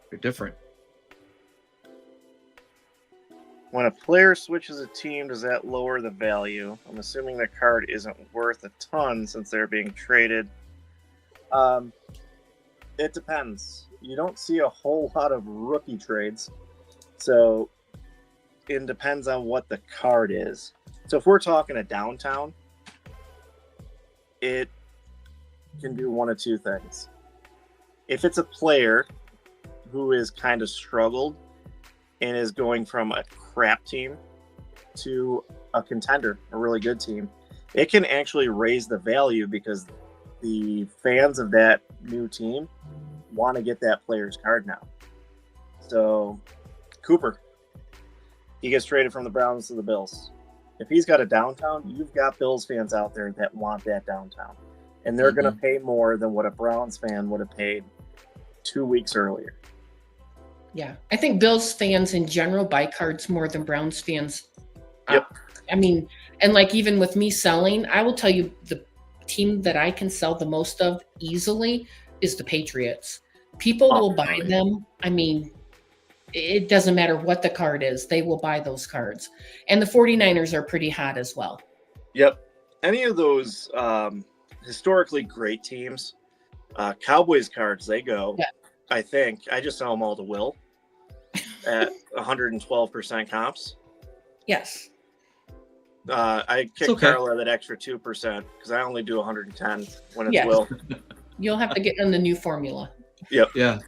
They're different. When a player switches a team, does that lower the value? I'm assuming the card isn't worth a ton since they're being traded. It depends. You don't see a whole lot of rookie trades, so it depends on what the card is. So if we're talking a downtown, it can do one of two things. If it's a player who is kind of struggled and is going from a crap team to a contender, a really good team, it can actually raise the value because the fans of that new team want to get that player's card now. So Cooper, he gets traded from the Browns to the Bills. If he's got a downtown, you've got Bills fans out there that want that downtown. And they're going to pay more than what a Browns fan would have paid 2 weeks earlier. Yeah. I think Bills fans in general buy cards more than Browns fans. Yep. I mean, and like even with me selling, I will tell you the team that I can sell the most of easily is the Patriots. People will buy them. I mean, it doesn't matter what the card is. They will buy those cards. And the 49ers are pretty hot as well. Yep. Any of those historically great teams, Cowboys cards, they go, yeah. I think. I just sell them all to Will at 112% comps. Yes. I kicked Carla that extra 2% because I only do 110 when it's Will. You'll have to get in the new formula. Yep. Yeah.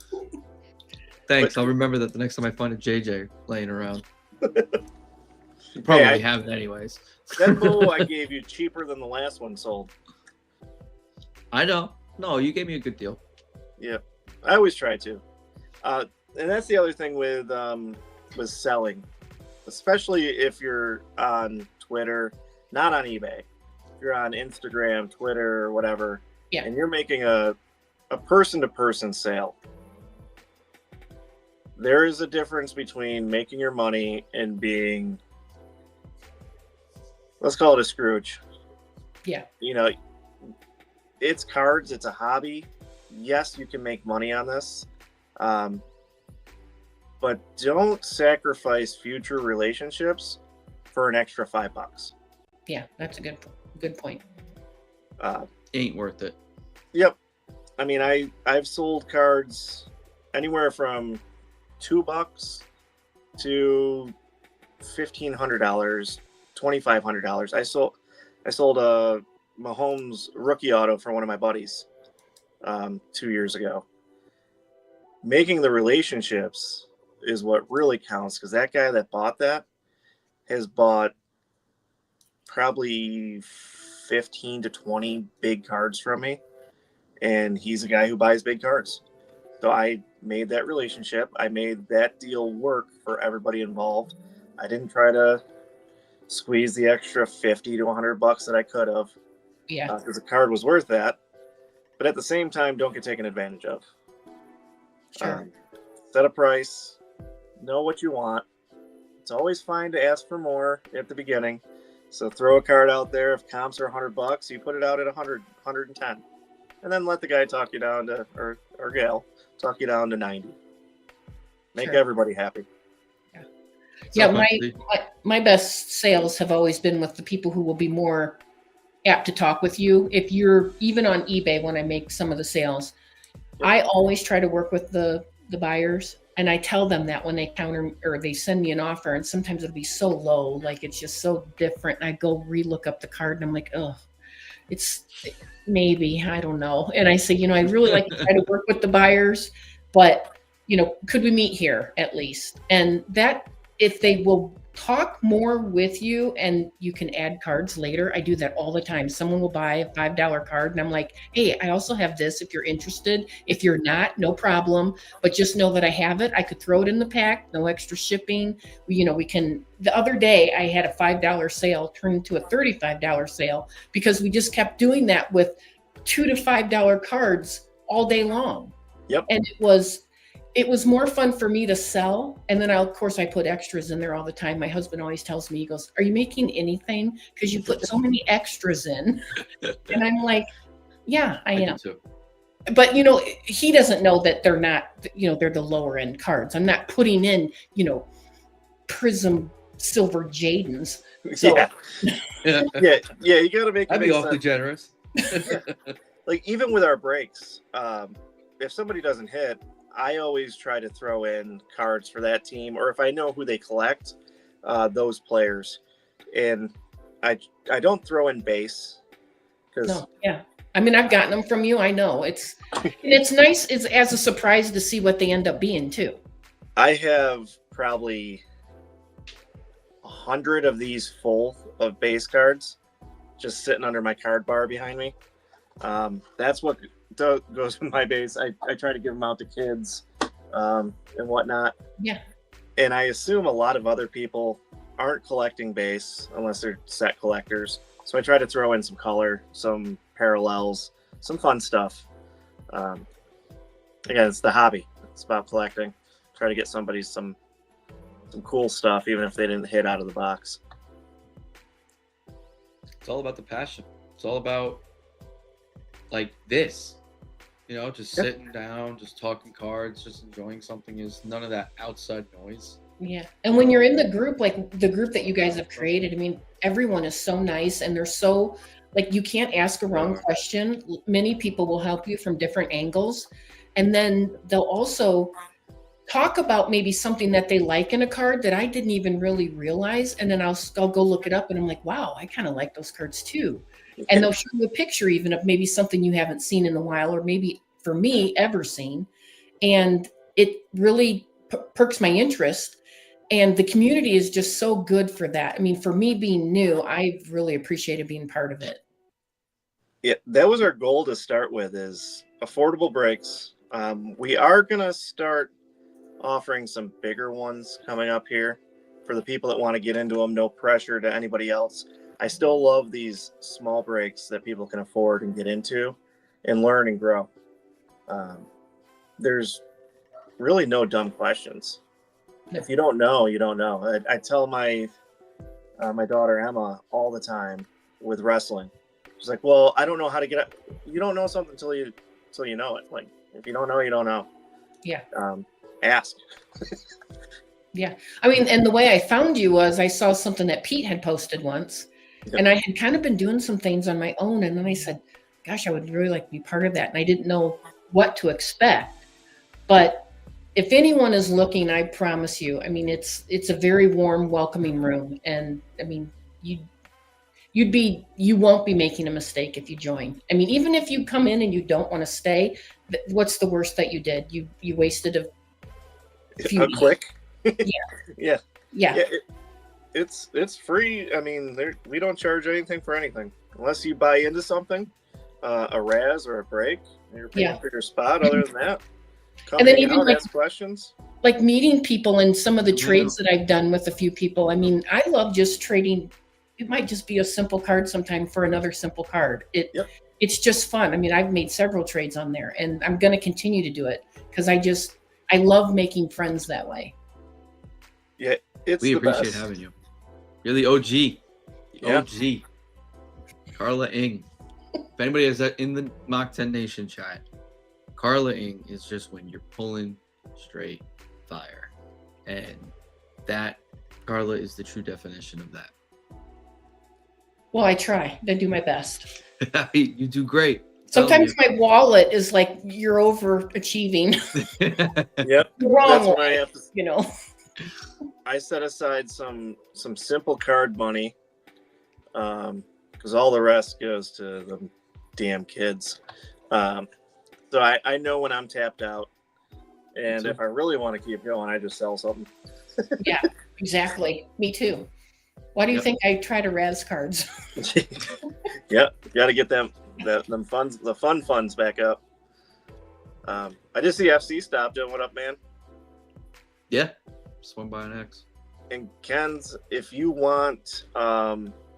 Thanks. I'll remember that the next time I find a JJ laying around. You probably have it anyways. That bow I gave you cheaper than the last one sold. I know. No, you gave me a good deal. Yeah. I always try to. And that's the other thing with selling, especially if you're on Twitter, not on eBay. If you're on Instagram, Twitter, or whatever, and you're making a person-to-person sale, there is a difference between making your money and being, let's call it a Scrooge. Yeah. You know, it's cards, it's a hobby. Yes, you can make money on this. But don't sacrifice future relationships for an extra $5. Yeah, that's a good point. Ain't worth it. Yep. I mean, I've sold cards anywhere from $2 to $1,500, $2,500. I sold a Mahomes rookie auto for one of my buddies 2 years ago. Making the relationships is what really counts, because that guy that bought that has bought probably 15 to 20 big cards from me, and he's a guy who buys big cards. So I made that relationship. I made that deal work for everybody involved. I didn't try to squeeze the extra 50 to $100 that I could have. Yeah. Because the card was worth that. But at the same time, don't get taken advantage of. Sure. Set a price. Know what you want. It's always fine to ask for more at the beginning. So throw a card out there. If comps are $100, you put it out at 100, 110. And then let the guy talk you down to, or gal, talk you down to 90. Make everybody happy. Yeah, my best sales have always been with the people who will be more apt to talk with you. If you're even on eBay, when I make some of the sales, I always try to work with the buyers, and I tell them that when they counter or they send me an offer, and sometimes it'll be so low, like it's just so different. And I go relook up the card, and I'm like, oh, it's maybe, I don't know. And I say, I really like to try to work with the buyers, but could we meet here at least? And that, if they will talk more with you and you can add cards later. I do that all the time. Someone will buy a $5 card and I'm like, hey, I also have this if you're interested. If you're not, no problem. But just know that I have it. I could throw it in the pack, no extra shipping. We can, the other day I had a $5 sale turn into a $35 sale because we just kept doing that with $2 to $5 cards all day long. Yep. And it was more fun for me to sell. And then of course I put extras in there all the time. My husband always tells me, he goes, are you making anything? Because you put so many extras in. And I'm like, yeah, I am. But, he doesn't know that they're not, they're the lower end cards. I'm not putting in, Prism Silver Jadens. So. Yeah, you got to make it. I'd be awfully generous. like even with our breaks, if somebody doesn't hit, I always try to throw in cards for that team, or if I know who they collect, those players. And I don't throw in base because No, yeah. I mean, I've gotten them from you. I know it's nice. It's as a surprise to see what they end up being too. I have probably 100 of these full of base cards just sitting under my card bar behind me. That's what goes in my base. I try to give them out to kids and whatnot. Yeah. And I assume a lot of other people aren't collecting base unless they're set collectors. So I try to throw in some color, some parallels, some fun stuff. Again, it's the hobby. It's about collecting. Try to get somebody some cool stuff, even if they didn't hit out of the box. It's all about the passion. It's all about like this, just sitting down, just talking cards, just enjoying something. Is none of that outside noise. Yeah. And when you're in the group, like the group that you guys have created, I mean, everyone is so nice and they're so like, you can't ask a wrong question. Many people will help you from different angles. And then they'll also talk about maybe something that they like in a card that I didn't even really realize. And then I'll go look it up and I'm like, wow, I kind of like those cards too. And they'll show you a picture even of maybe something you haven't seen in a while, or maybe for me ever seen. And it really perks my interest. And the community is just so good for that. I mean, for me being new, I've really appreciated being part of it. Yeah, that was our goal to start with, is affordable breaks. We are going to start offering some bigger ones coming up here for the people that want to get into them. No pressure to anybody else. I still love these small breaks that people can afford and get into and learn and grow. There's really no dumb questions. If you don't know, you don't know. I tell my daughter Emma all the time with wrestling. She's like, "Well, I don't know how to get up." You don't know something until you know it. Like, if you don't know, you don't know. Yeah. Ask. Yeah. I mean, and the way I found you was I saw something that Pete had posted once, and I had kind of been doing some things on my own. And then I said, gosh, I would really like to be part of that. And I didn't know what to expect. But if anyone is looking, I promise you, I mean, it's a very warm, welcoming room. And I mean, you won't be making a mistake if you join. I mean, even if you come in and you don't want to stay, what's the worst that you did? You wasted a few quick. Yeah. It's free. I mean, we don't charge anything for anything unless you buy into something, a Raz or a break. You're paying for your spot. Other than that, come and then even out, ask questions. Like meeting people and some of the trades that I've done with a few people. I mean, I love just trading. It might just be a simple card sometime for another simple card. It's just fun. I mean, I've made several trades on there, and I'm going to continue to do it because I love making friends that way. Yeah, we appreciate having you. You're the OG. OG. Carla Ing. If anybody is in the Mach 10 Nation chat, Carla Ing is just when you're pulling straight fire. And that, Carla, is the true definition of that. Well, I try. I do my best. You do great. Sometimes my wallet is like, you're overachieving. Yep. The wrong That's way, when I have to, I set aside some simple card money, because all the rest goes to the damn kids. So I know when I'm tapped out, and if I really want to keep going, I just sell something. Yeah, exactly. Me too. Why do you think I try to Raz cards? Yep, got to get them funds, the fun funds back up. I just see FC stopped in. What up, man? Yeah, swung by an X. And Ken's, if you want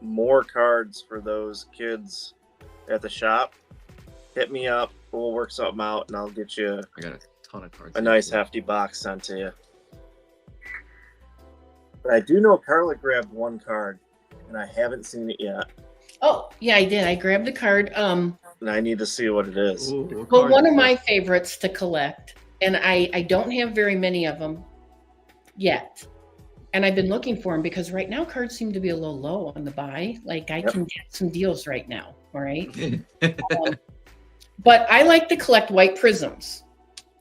more cards for those kids at the shop, hit me up. We'll work something out, and I'll get you I got a ton of cards. A nice hefty box sent to you. But I do know Carla grabbed one card, and I haven't seen it yet. Oh, yeah, I did. I grabbed the card. And I need to see what it is. Ooh, well, one of my favorites to collect, and I don't have very many of them yet. And I've been looking for them because right now cards seem to be a little low on the buy. Like I can get some deals right now. All right. But I like to collect white prisms.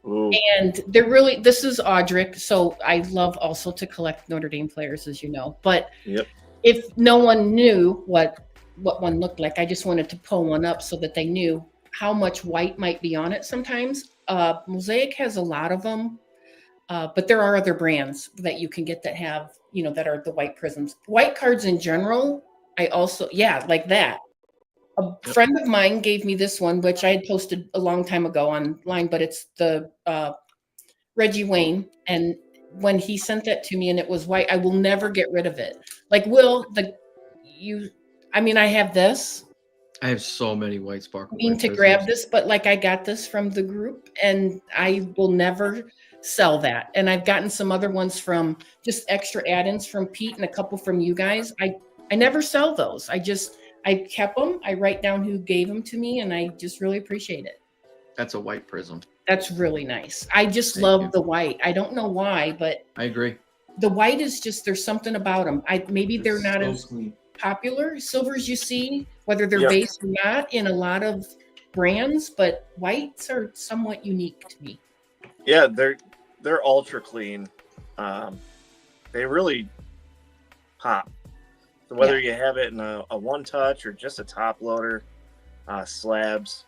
Ooh. And they're really, this is Audric, so I love also to collect Notre Dame players, as you know. But Yep. if no one knew what one looked like, I just wanted to pull one up so that they knew how much white might be on it sometimes. Mosaic has a lot of them, but there are other brands that you can get that have, that are the white prisms. White cards in general, I also, like that. A friend of mine gave me this one, which I had posted a long time ago online, but it's the Reggie Wayne. And when he sent that to me and it was white, I will never get rid of it. Like, I have this. I have so many white sparkle. I mean to grab this, but like I got this from the group and I will never sell that. And I've gotten some other ones from just extra add-ins from Pete and a couple from you guys. I never sell those. I kept them. I write down who gave them to me and I just really appreciate it. That's a white prism. That's really nice. I just love the white. I don't know why, but I agree. The white is just, there's something about them. Maybe they're not so as clean. Popular. Silvers you see, whether they're based or not, in a lot of brands, but whites are somewhat unique to me. Yeah, they're ultra clean. They really pop. So whether you have it in a one touch or just a top loader, slabs,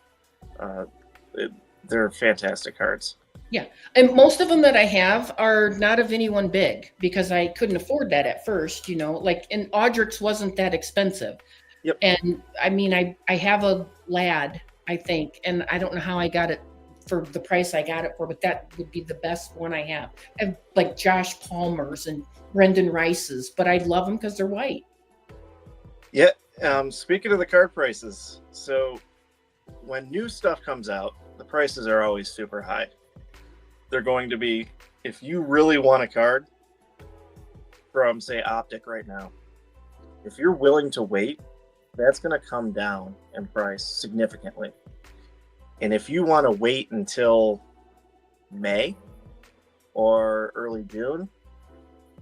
they're fantastic cards. Yeah, and most of them that I have are not of anyone big because I couldn't afford that at first. And Audric's wasn't that expensive. Yep. And I have a lad, I think, and I don't know how I got it for the price I got it for, but that would be the best one I have. I have like Josh Palmer's and Brendan Rice's, but I love them because they're white. Yeah. Speaking of the card prices, so when new stuff comes out, the prices are always super high. They're going to be, if you really want a card from, say, Optic right now, if you're willing to wait, that's going to come down in price significantly. And if you want to wait until May or early June,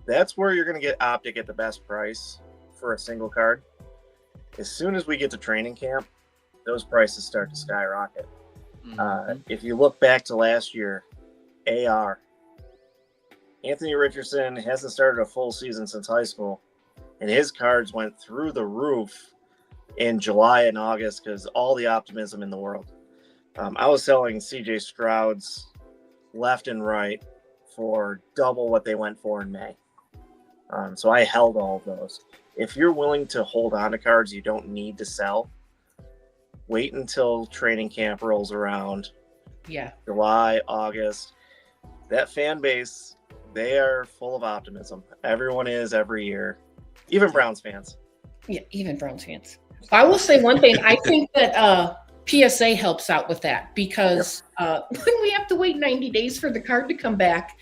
that's where you're going to get Optic at the best price for a single card. As soon as we get to training camp, those prices start to skyrocket. If you look back to last year, AR, Anthony Richardson hasn't started a full season since high school, and his cards went through the roof in July and August because all the optimism in the world. I was selling CJ Stroud's left and right for double what they went for in May. So I held all of those. If you're willing to hold on to cards you don't need to sell, wait until training camp rolls around. Yeah. July, August. That fan base, they are full of optimism. Everyone is every year. Even Browns fans. Yeah, even Browns fans. I will say one thing. I think that PSA helps out with that because when we have to wait 90 days for the card to come back,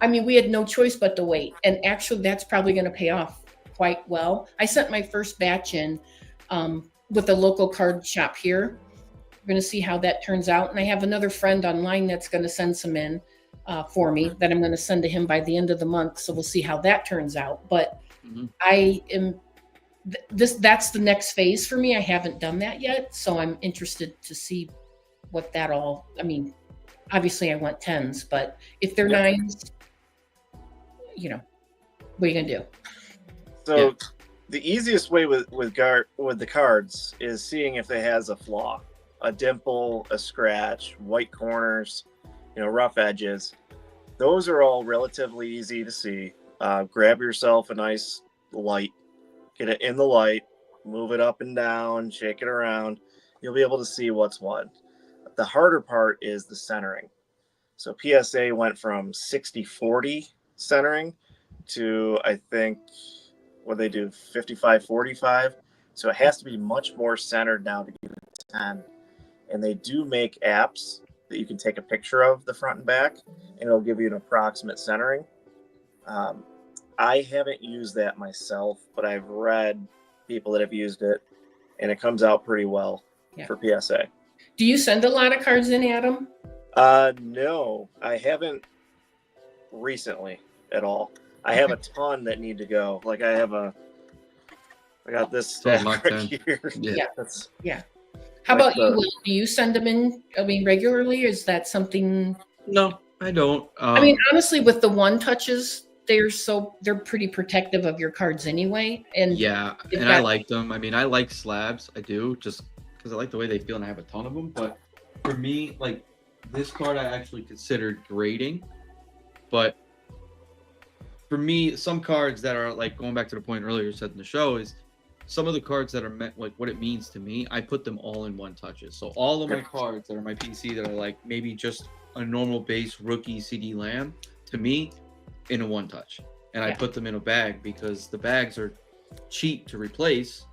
we had no choice but to wait. And actually, that's probably going to pay off quite well. I sent my first batch in with a local card shop here. We're going to see how that turns out. And I have another friend online that's going to send some in for me that I'm going to send to him by the end of the month. So we'll see how that turns out. But I am that's the next phase for me. I haven't done that yet. So I'm interested to see what that all, obviously I want 10s, but if they're 9s, what are you going to do? So the easiest way with the cards is seeing if it has a flaw, a dimple, a scratch, white corners, rough edges. Those are all relatively easy to see. Grab yourself a nice light, get it in the light, move it up and down, shake it around. You'll be able to see what's what. The harder part is the centering. So PSA went from 60-40 centering to, I think, what they do, 55-45. So it has to be much more centered now to give it 10. And they do make apps that you can take a picture of the front and back, and it'll give you an approximate centering. I haven't used that myself, but I've read people that have used it, and it comes out pretty well for PSA. Do you send a lot of cards in, Adam? No, I haven't recently at all. I have a ton that need to go. Like I got this stack right here. Yeah. How Like about you, Will? Do you send them in, I mean, regularly? Is that something? No, I don't. I mean, honestly, with the one touches, they're pretty protective of your cards anyway. And Yeah, they've and I got, like them. I mean, I like slabs. I do, just because I like the way they feel, and I have a ton of them. But for me, like this card, I actually considered grading. But for me, some cards that are like going back to the point earlier you said in the show is some of the cards that are meant like what it means to me. I put them all in one touches. So all of my cards that are my PC that are like maybe just a normal base rookie CD Lamb to me in a one touch. And I put them in a bag because the bags are cheap to replace.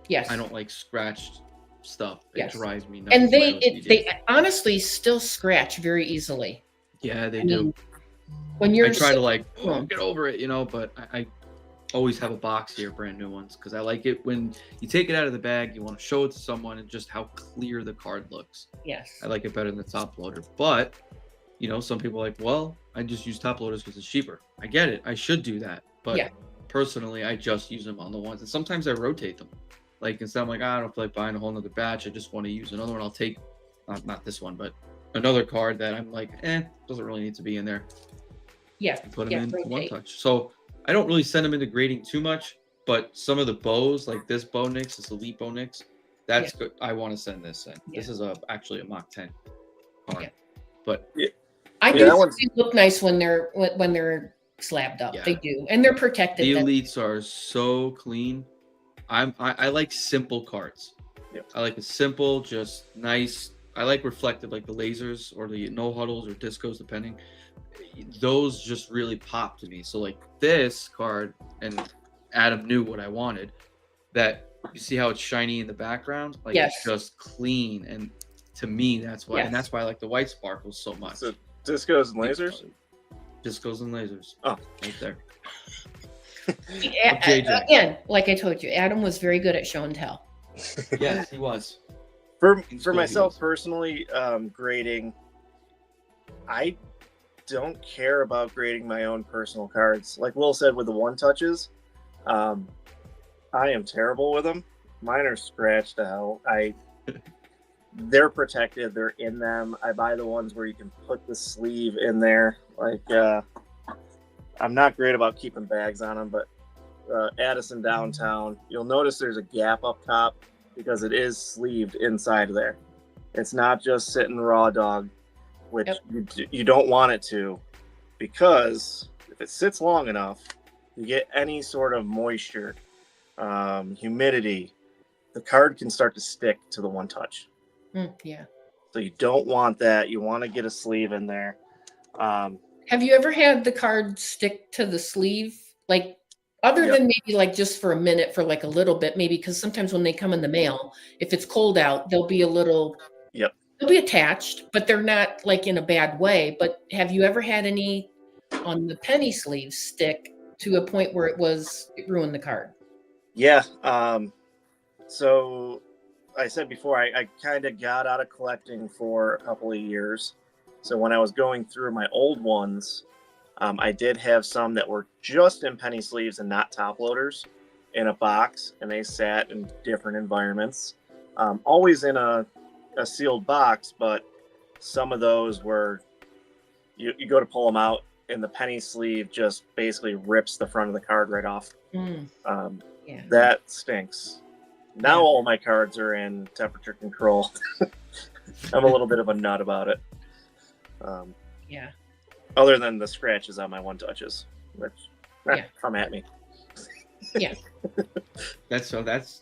yes. I don't like scratched stuff. Yes. It drives me nuts. And my they OCD. honestly still scratch very easily. Yeah, they I do. mean, when you're I try to like Oh. get over it, but I always have a box here, brand new ones, because I like it when you take it out of the bag, you want to show it to someone and just how clear the card looks. Yes. I like it better than the top loader. But some people are like, well, I just use top loaders because it's cheaper. I get it. I should do that. But personally, I just use them on the ones. And sometimes I rotate them. Like instead I'm like, I don't feel like buying a whole nother batch. I just want to use another one. I'll take not this one, but another card that I'm like, doesn't really need to be in there. Yes. And put them in one touch. So I don't really send them into grading too much, but some of the bows, like this Bow Nix, this Elite Bow Nix, that's good. I want to send this in. This is actually a Mach 10 card. But I do think they look nice when they're slabbed up. They do, and they're protected. The Elites are so clean. I like simple cards. I like a simple, just nice. I like reflective, like the lasers or the no huddles or discos, depending. Those just really pop to me. So like this card, and Adam knew what I wanted. That you see how it's shiny in the background, like it's just clean, and to me that's why, and that's why I like the white sparkles so much. So discos and lasers. Discos and lasers. Oh, right there. Again, like I told you, Adam was very good at show and tell. Yes, he was. For myself personally, grading, I don't care about grading my own personal cards. Like Will said with the one touches, I am terrible with them. Mine are scratched to hell. They're protected. They're in them. I buy the ones where you can put the sleeve in there. Like, I'm not great about keeping bags on them, but Addison Downtown, you'll notice there's a gap up top because it is sleeved inside there. It's not just sitting raw dog, which you don't want it to, because if it sits long enough, you get any sort of moisture, humidity, the card can start to stick to the one touch. So you don't want that. You want to get a sleeve in there. Have you ever had the card stick to the sleeve? Like, other than maybe like just for a minute, for like a little bit, maybe, because sometimes when they come in the mail, if it's cold out, they'll be a little, they'll be attached, but they're not like in a bad way. But have you ever had any on the penny sleeve stick to a point where it ruined the card? Yeah. So I said before, I kind of got out of collecting for a couple of years. So when I was going through my old ones, I did have some that were just in penny sleeves and not top loaders in a box, and they sat in different environments. Always in a sealed box, but some of those were, you go to pull them out, and the penny sleeve just basically rips the front of the card right off. That stinks. Now all my cards are in temperature control. I'm a little bit of a nut about it. Other than the scratches on my one touches, which come at me. That's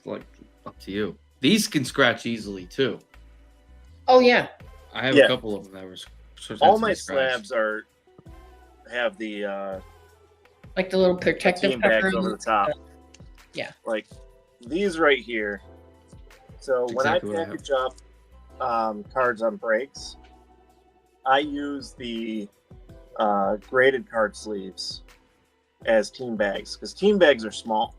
like up to you. These can scratch easily too. Oh yeah. I have a couple of them that were. All my slabs have the like the little protective bags over the top. Like these right here. So when I package up cards on breaks, I use the graded card sleeves as team bags, because team bags are small.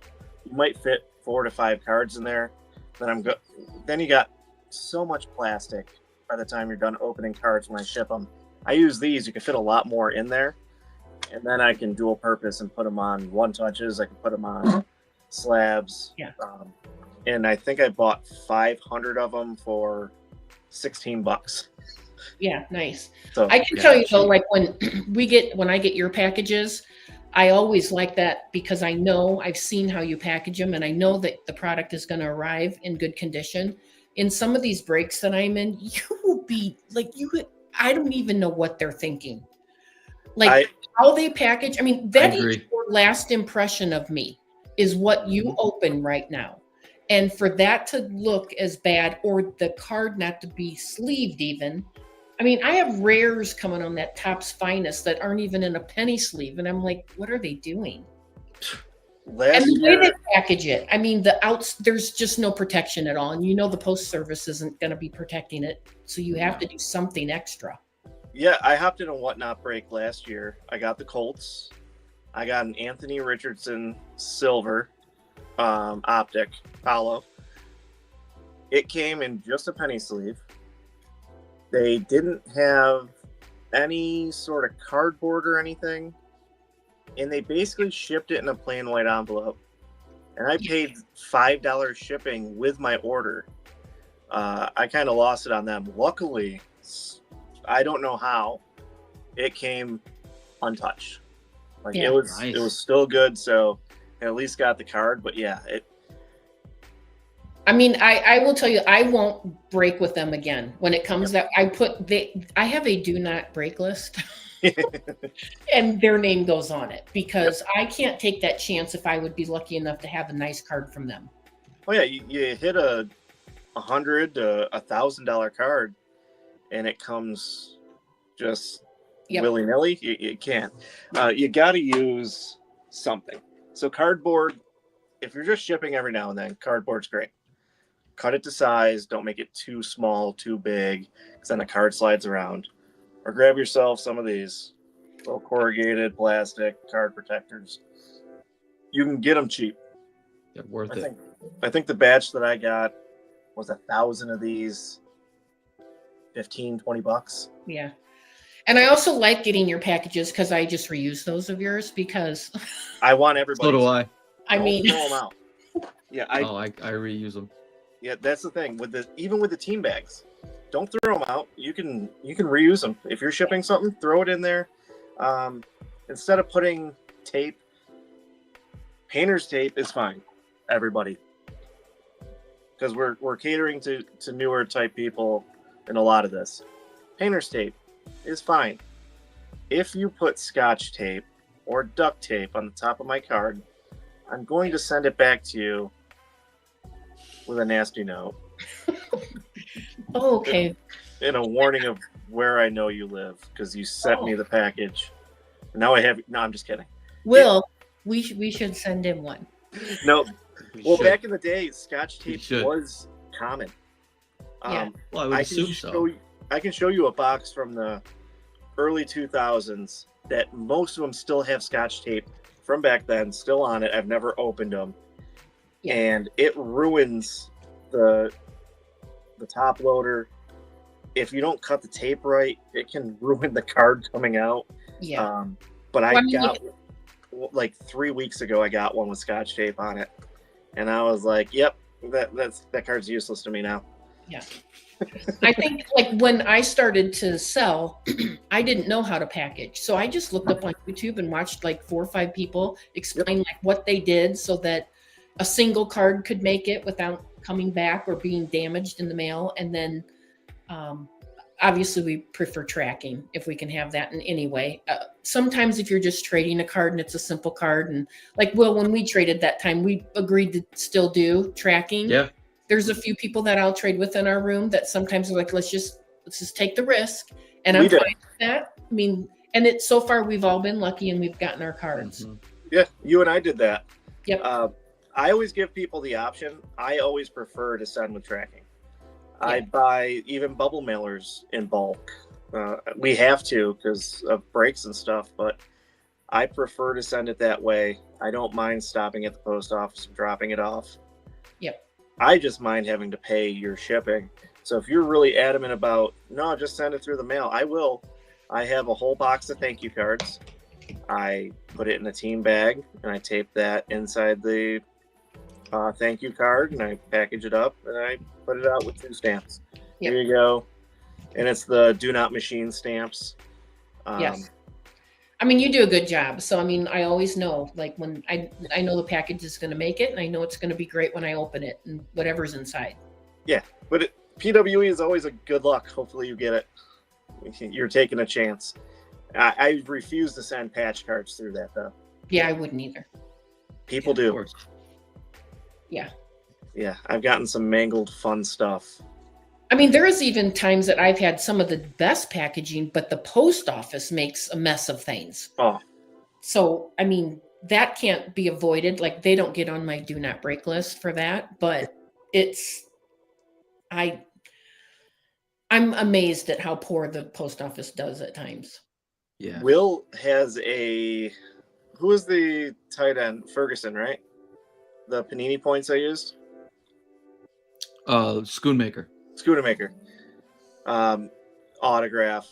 You might fit 4 to 5 cards in there. Then you got so much plastic by the time you're done opening cards when I ship them. I use these. You can fit a lot more in there, and then I can dual purpose and put them on one touches. I can put them on slabs. and I think I bought 500 of them for $16. Yeah, nice. So I can Yeah, tell you though, cheap. like when I get your packages, I always like that because I know I've seen how you package them and I know that the product is going to arrive in good condition. In some of these breaks that I'm in, you will be like I don't even know what they're thinking. Like how they package. I mean, I that is agree. your last impression of me is what you Mhm. open right now. And for that to look as bad or the card not to be sleeved even. I mean, I have rares coming on that Topps Finest that aren't even in a penny sleeve. And I'm like, what are they doing? And last the way they year, package it, I mean, there's just no protection at all. And you know the post service isn't going to be protecting it. So you have to do something extra. yeah, I hopped in a Whatnot break last year. I got the Colts. I got an Anthony Richardson silver optic hollow. It came in just a penny sleeve. They didn't have any sort of cardboard or anything, and they basically shipped it in a plain white envelope. And I paid $5 shipping with my order. I kind of lost it on them. Luckily, I don't know how it came untouched. Like Yeah. it was Nice. still good, so I at least got the card. But yeah, I mean, I will tell you, I won't break with them again. When it comes that I have a do not break list and their name goes on it because I can't take that chance if I would be lucky enough to have a nice card from them. oh yeah, you hit a $100 to $1,000 card, and it comes just Yep. willy nilly. You can't. You got to use something. So cardboard, if you're just shipping every now and then, cardboard's great. Cut it to size. Don't make it too small, too big, because then the card slides around. Or grab yourself some of these little corrugated plastic card protectors. You can get them cheap. Yeah, worth it. I think the batch that I got was 1,000 of these, 15, $20. Yeah. And I also like getting your packages because I just reuse those of yours because I want everybody. So do I. I mean, throw them out. Yeah, I reuse them. Yeah, that's the thing even with the team bags. Don't throw them out. You can reuse them. If you're shipping something, throw it in there. Instead of putting tape, painter's tape is fine. Everybody, because we're catering to newer type people in a lot of this. Painter's tape is fine. If you put Scotch tape or duct tape on the top of my card, I'm going to send it back to you with a nasty note. oh, okay. And a warning of where I know you live because you sent me the package. Now I have. No, I'm just kidding. Will, we should send him one. No. We Well, should. back in the day, Scotch tape should. was common. Yeah. Well, I would assume so. I can show you a box from the early 2000s that most of them still have Scotch tape from back then, still on it. I've never opened them. Yeah. And it ruins the top loader. If you don't cut the tape right, it can ruin the card coming out. Yeah. But Well, I mean, got like 3 weeks ago, I got one with Scotch tape on it, and I was like, "Yep, that card's useless to me now." Yeah. I think like when I started to sell, I didn't know how to package. So I just looked up on YouTube and watched like 4 or 5 people explain like what they did so that a single card could make it without coming back or being damaged in the mail. And then obviously we prefer tracking if we can have that in any way. Sometimes if you're just trading a card and it's a simple card, and like when we traded that time, we agreed to still do tracking. Yeah. There's a few people that I'll trade with in our room that sometimes are like, let's just take the risk. And We I'm did. fine with that. I mean, and it's so far we've all been lucky and we've gotten our cards. Mhm. Yeah, you and I did that. Yep. I always give people the option. I always prefer to send with tracking. Yeah. I buy even bubble mailers in bulk. We have to because of breaks and stuff, but I prefer to send it that way. I don't mind stopping at the post office and dropping it off. Yep. I just mind having to pay your shipping. So if you're really adamant about, no, just send it through the mail, I will. I have a whole box of thank you cards. I put it in a team bag and I tape that inside the thank you card, and I package it up and I put it out with 2 stamps. Yep. Here you go. And it's the do not machine stamps. Yes. I mean, you do a good job. So, I mean, I always know, like when I know the package is going to make it, and I know it's going to be great when I open it and whatever's inside. Yeah, but PWE is always a good luck. Hopefully you get it. You're taking a chance. I refuse to send patch cards through that, though. Yeah, I wouldn't either. People Of do. course. Yeah. Yeah, I've gotten some mangled fun stuff. I mean, there is even times that I've had some of the best packaging, but the post office makes a mess of things. Oh, So, I mean, that can't be avoided. Like they don't get on my do not break list for that, but I'm amazed at how poor the post office does at times. Yeah. Will has who is the tight end? Ferguson, right? The Panini points I used? Schoonmaker. Schoonamaker. Autograph.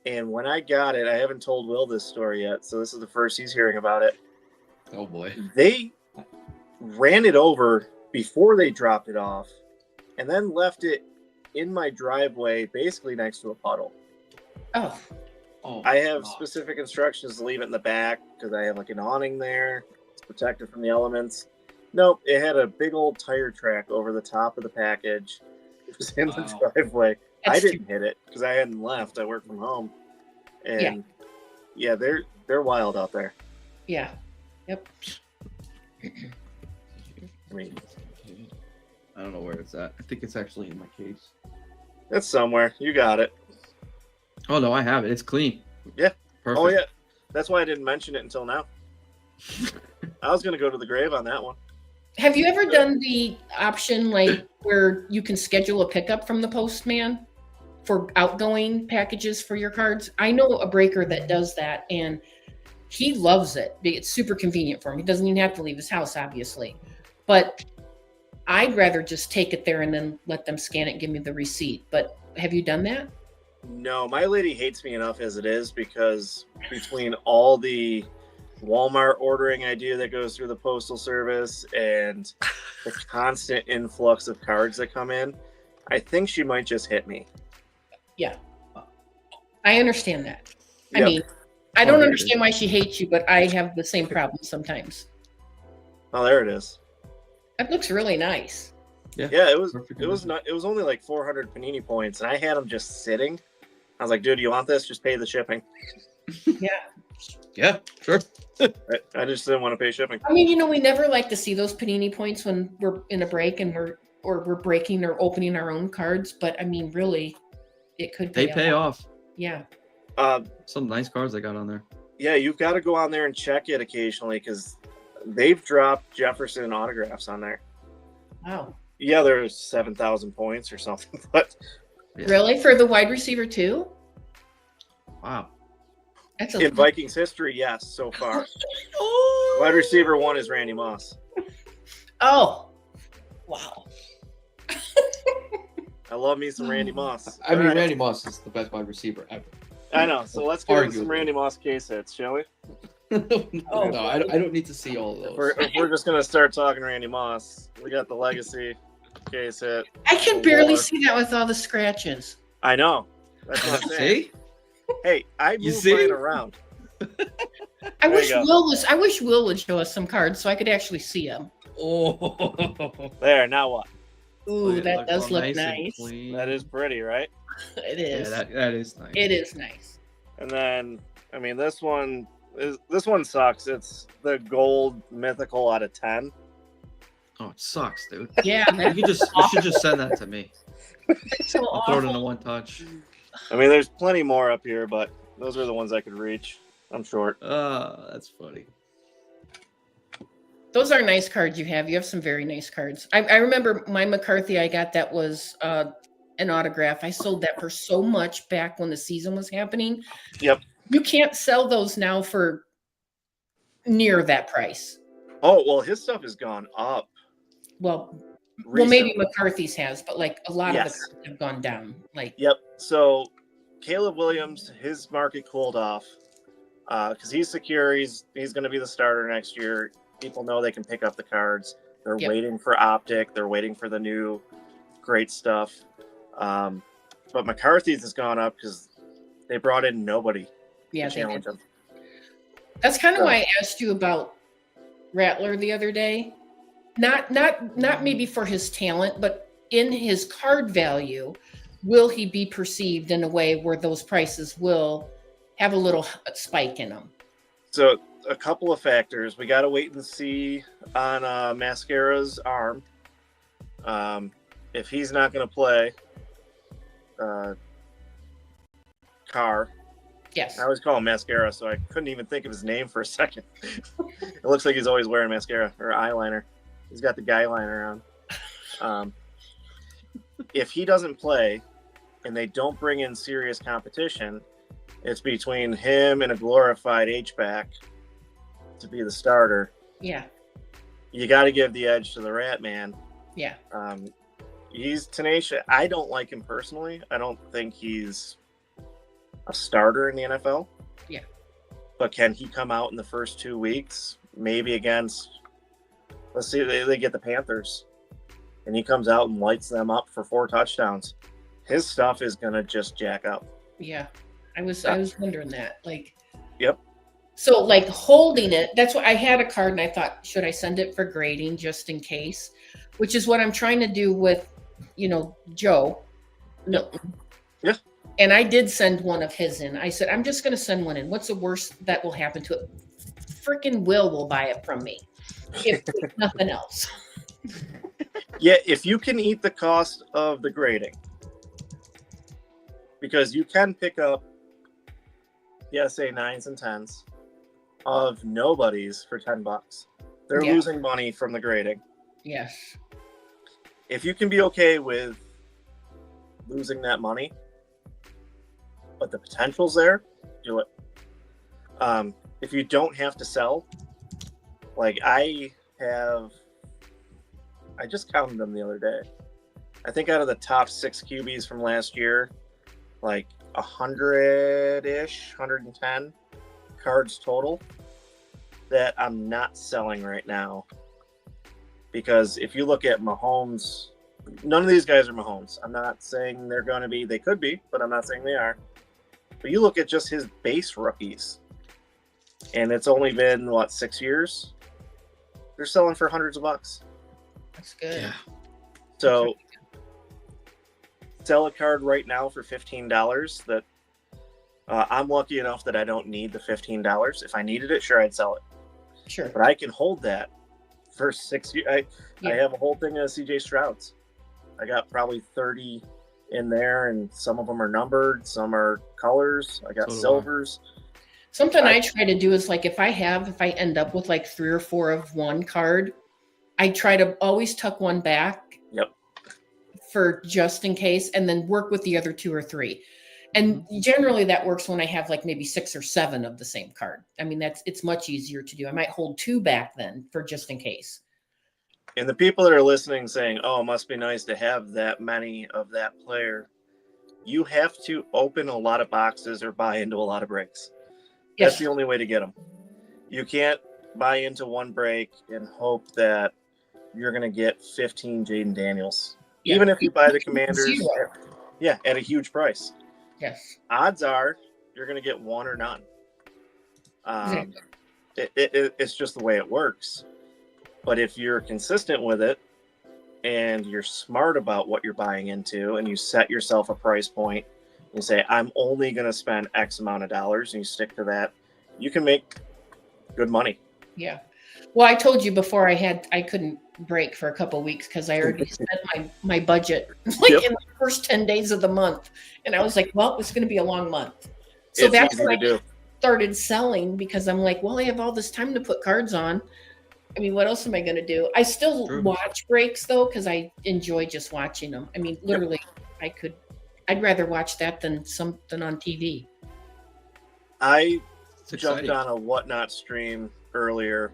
And when I got it, I haven't told Will this story yet, so this is the first he's hearing about it. Oh boy. They ran it over before they dropped it off and then left it in my driveway basically next to a puddle. Oh, I have specific instructions to leave it in the back because I have like an awning there. It's protected from the elements. Nope, it had a big old tire track over the top of the package. It was in the driveway. I didn't hit it because I hadn't left. I work from home. And yeah, they're wild out there. Yeah. Yep. I mean, I don't know where it's at. I think it's actually in my case. it's somewhere. You got it. Oh no, I have it. It's clean. Yeah. Perfect. Oh yeah. That's why I didn't mention it until now. I was gonna go to the grave on that one. Have you ever done the option like where you can schedule a pickup from the postman for outgoing packages for your cards? I know a breaker that does that and he loves it. It's super convenient for him. He doesn't even have to leave his house, obviously. But I'd rather just take it there and then let them scan it and give me the receipt. But have you done that? No, my lady hates me enough as it is because between all the Walmart ordering I do that goes through the postal service and the constant influx of cards that come in, I think she might just hit me. Yeah. I understand that. I Yep. mean, I don't understand why she hates you, but I have the same problem sometimes. Oh, there it is. That looks really nice. Yeah, it was not. It was only like 400 Panini points, and I had them just sitting. I was like, "Dude, you want this? Just pay the shipping." Yeah. Yeah, sure. I just didn't want to pay shipping. I mean, we never like to see those Panini points when we're in a break and we're breaking or opening our own cards. But I mean, really, it could pay off. Yeah. Some nice cards I got on there. Yeah, you've got to go on there and check it occasionally because they've dropped Jefferson autographs on there. Wow. Yeah, there's 7,000 points or something, but really for the wide receiver too? Wow. That's in Vikings history, yes, so far. Wide receiver 1 is Randy Moss. Oh, wow. I love me some Randy Moss. I mean, Randy Moss is the best wide receiver ever. I know. So let's get into some Randy Moss case hits, shall we? No, I don't need to see all of those. If we're just gonna start talking Randy Moss, we got the legacy case hit. I can barely see that with all the scratches. I know. That's what I'm saying. See? Hey, I move mine around. I wish Will would show us some cards so I could actually see them. Oh, there. Now what? Ooh, that does look nice. That is pretty, right? It is. Yeah, that is nice. It is nice. And then, I mean, this one sucks. It's the gold mythical out of 10. Oh, it sucks, dude. Yeah, you should just send that to me. So I'll throw it in a one touch. I mean, there's plenty more up here, but those are the ones I could reach. I'm short. That's funny. Those are nice cards you have. You have some very nice cards. I remember my McCarthy I got that was an autograph. I sold that for so much back when the season was happening. Yep. You can't sell those now for near that price. Oh, well, his stuff has gone up. Well, recently. maybe McCarthy's has, but like a lot of the cards have gone down. Like, yep. So Caleb Williams, his market cooled off because he's secure. He's going to be the starter next year. People know they can pick up the cards. They're Yep. waiting for optic. They're waiting for the new great stuff. But McCarthy's has gone up because they brought in nobody Yeah, to they challenge did. him. That's kind of So- why I asked you about Rattler the other day. Not maybe for his talent, but in his card value, will he be perceived in a way where those prices will have a little spike in them? So a couple of factors. We got to wait and see on Mascara's arm. If he's not going to play, Carr. Yes. I always call him Mascara, so I couldn't even think of his name for a second. It looks like he's always wearing mascara or eyeliner. He's got the guy liner on. If he doesn't play and they don't bring in serious competition, it's between him and a glorified H-back to be the starter. Yeah. You got to give the edge to the Rat Man. Yeah. He's tenacious. I don't like him personally. I don't think he's a starter in the NFL. Yeah. But can he come out in the first 2 weeks? Maybe against, let's see, they get the Panthers. And he comes out and lights them up for 4 touchdowns. His stuff is going to just jack up. Yeah. I was wondering that. Like, Yep. so like holding it, that's what I had a card and I thought, should I send it for grading just in case? Which is what I'm trying to do with, Joe Milton. Yeah. And I did send one of his in. I said, I'm just going to send one in. What's the worst that will happen to it? Freaking Will buy it from me. If nothing else. Yeah, if you can eat the cost of the grading, because you can pick up PSA 9s and 10s of nobodies for $10. They're Yeah. losing money from the grading. Yes. If you can be okay with losing that money, but the potential's there, do it. If you don't have to sell, like I just counted them the other day. I think out of the top 6 QBs from last year, like 100-ish, 110 cards total that I'm not selling right now. Because if you look at Mahomes, none of these guys are Mahomes. I'm not saying they're going to be. They could be, but I'm not saying they are. But you look at just his base rookies, and it's only been, 6 years? They're selling for hundreds of bucks. That's good. Yeah. So sell a card right now for $15 that I'm lucky enough that I don't need the $15. If I needed it, sure, I'd sell it. Sure. But I can hold that for 6 years. I Yeah. have a whole thing of CJ Strouds. I got probably 30 in there, and some of them are numbered, some are colors. I got So do I. silvers. Something I try to do is like if I end up with like 3 or 4 of one card, I try to always tuck one back. Yep. For just in case, and then work with the other 2 or 3. And generally that works when I have like maybe 6 or 7 of the same card. I mean, it's much easier to do. I might hold 2 back then for just in case. And the people that are listening saying, oh, it must be nice to have that many of that player. You have to open a lot of boxes or buy into a lot of breaks. Yes. That's the only way to get them. You can't buy into one break and hope that you're going to get 15 Jaden Daniels. Yeah. Even if you buy the Commanders, 0. at a huge price. Yes. Odds are you're going to get 1 or none. Exactly. It's just the way it works. But if you're consistent with it and you're smart about what you're buying into and you set yourself a price point and say, I'm only going to spend X amount of dollars, and you stick to that, you can make good money. Yeah. Well, I told you before I couldn't break for a couple of weeks because I already spent my budget like Yep. in the first 10 days of the month. And I was like, well, it's going to be a long month. So It's that's easy when to I do. started selling because I'm like, well, I have all this time to put cards on. I mean, what else am I going to do? I still True. watch breaks though, because I enjoy just watching them. I mean, literally, I'd rather watch that than something on TV. I It's jumped exciting. on a Whatnot stream earlier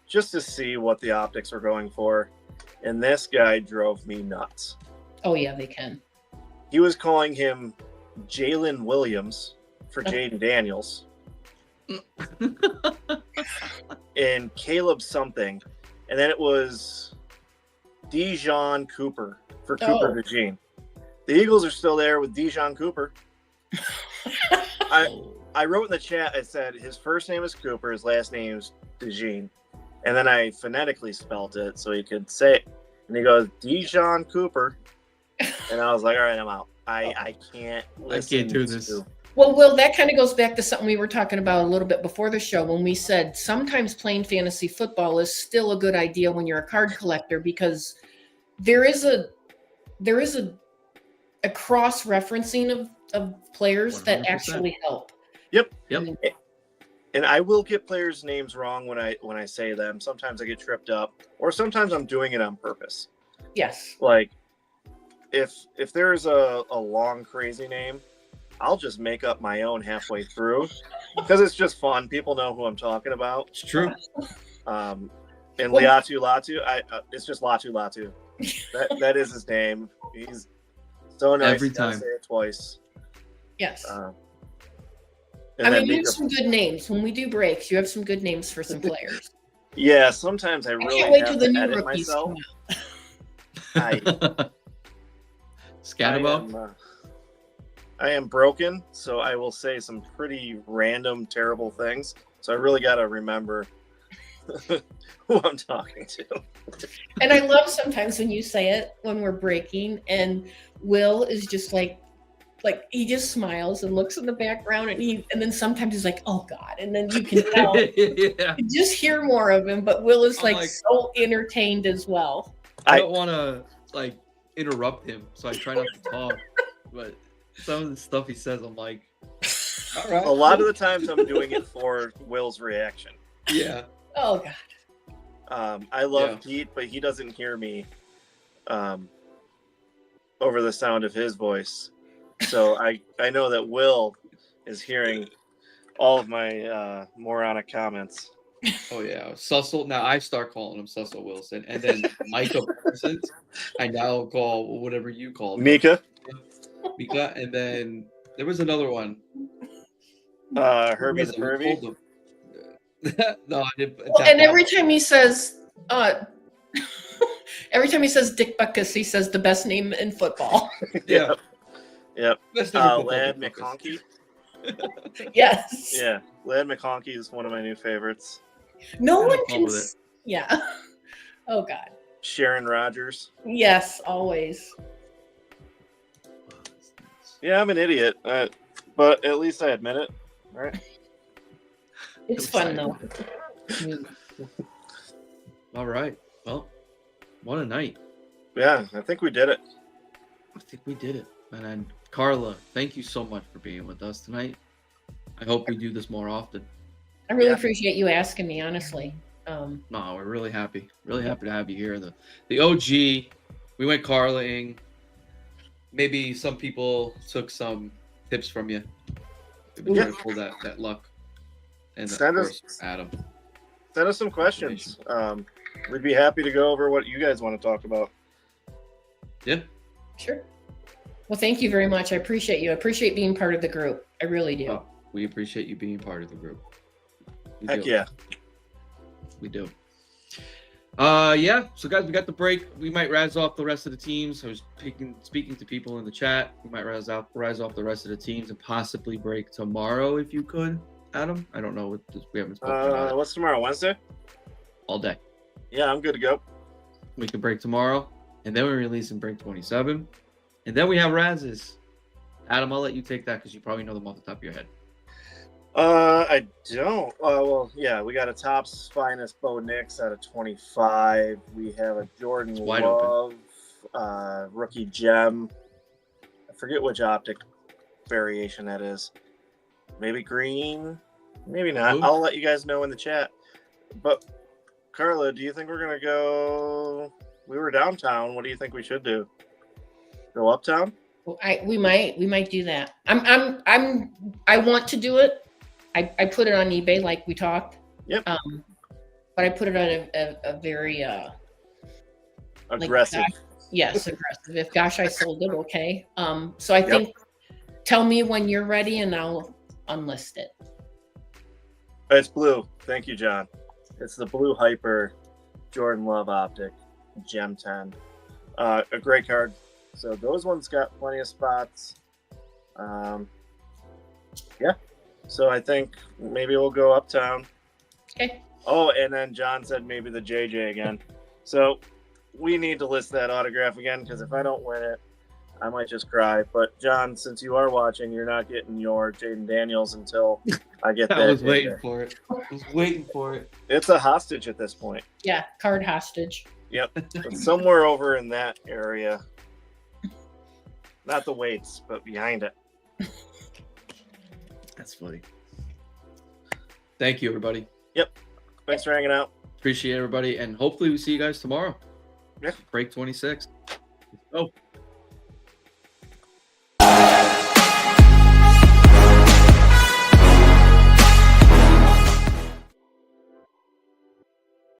just to see what the optics were going for. And this guy drove me nuts. Oh yeah, they can. He was calling him Jalen Williams for Jaden Daniels. And Caleb something. and then it was Dijon Cooper for Cooper DeJean. The Eagles are still there with Dijon Cooper. I wrote in the chat, I said his first name is Cooper, his last name is DeJean. And then I phonetically spelt it so he could say it. And he goes, Dijon Cooper. And I was like, all right, I'm out. I can't do this. Well, Will, that kind of goes back to something we were talking about a little bit before the show when we said sometimes playing fantasy football is still a good idea when you're a card collector, because there is a cross-referencing of players 100%. That actually help. Yep. And I will get players' names wrong when I say them. Sometimes I get tripped up, or sometimes I'm doing it on purpose. Yes. Like if there's a long crazy name, I'll just make up my own halfway through because it's just fun. People know who I'm talking about. It's true. And Latu, it's just Latu. That is his name. He's so nice. Every time. Say it twice. Yes. You have some good names. When we do breaks, you have some good names for some players. Yeah, sometimes I really can't wait have till the to new edit rookies myself. come out. Scatterbo? I am broken, so I will say some pretty random, terrible things. So I really got to remember who I'm talking to. And I love sometimes when you say it when we're breaking, and Will is just like he just smiles and looks in the background, and then sometimes he's like, oh God, and then you can tell. Yeah. You just hear more of him, but Will is like so entertained as well. I don't want to interrupt him, so I try not to talk, but some of the stuff he says, I'm like, all right. A lot of the times I'm doing it for Will's reaction. Yeah. Oh God. I love Pete, but he doesn't hear me over the sound of his voice. So I know that Will is hearing all of my moronic comments. Oh yeah, Sussel. Now I start calling him Sussel Wilson, and then Micah Parsons. I now call whatever you call Mika, and then there was another one. Herbie the Pervy. No, I didn't. And every time he says, Dick Buckus, he says the best name in football. Yeah. Yep. Lad McConkey. Yes. Yeah, Lad McConkey is one of my new favorites. No one can. Yeah. Oh God. Sharon Rogers. Yes, always. Yeah, I'm an idiot, but at least I admit it. All right. It's fun though. All right. Well, what a night. Yeah, I think we did it. And then Carla, thank you so much for being with us tonight. I hope we do this more often. I really appreciate you asking me, honestly. No, we're really happy. Really happy to have you here. The OG, we went Carla-ing. Maybe some people took some tips from you. Maybe try to pull that luck. And of course, Adam. Send us some questions. We'd be happy to go over what you guys want to talk about. Yeah. Sure. Well, thank you very much. I appreciate you. I appreciate being part of the group. I really do. Oh, we appreciate you being part of the group. Heck yeah. We do. Yeah. So guys, we got the break. We might razz off the rest of the teams. I was speaking to people in the chat. We might razz off the rest of the teams and possibly break tomorrow if you could, Adam. I don't know. We haven't spoken about it. What's tomorrow? Wednesday? All day. Yeah, I'm good to go. We can break tomorrow, and then we release in break 27, and then we have razzes. Adam, I'll let you take that because you probably know them off the top of your head. I don't. Well, yeah, we got a Topps Finest Bo Nix out of 25. We have a Jordan Love rookie gem. I forget which optic variation that is. Maybe green, maybe not. Ooh. I'll let you guys know in the chat. But Carla, do you think we're gonna go? We were downtown. What do you think we should do? Go uptown? Well, we might do that. I want to do it. I put it on eBay like we talked. Yep. But I put it on a very aggressive. Aggressive. If gosh I sold it, okay. So I think tell me when you're ready and I'll unlist it. It's blue. Thank you, John. It's the blue hyper Jordan Love Optic Gem 10. A great card. So those ones got plenty of spots. Yeah. So I think maybe we'll go uptown. Okay. Oh, and then John said maybe the JJ again. So we need to list that autograph again, because if I don't win it, I might just cry. But John, since you are watching, you're not getting your Jaden Daniels until I get that. I was waiting for it. I was waiting for it. It's a hostage at this point. Yeah, card hostage. Yep. It's somewhere over in that area. Not the weights, but behind it. That's funny. Thank you, everybody. Yep. Thanks for hanging out. Appreciate everybody, and hopefully we see you guys tomorrow. Yeah. Break 26. Let's go.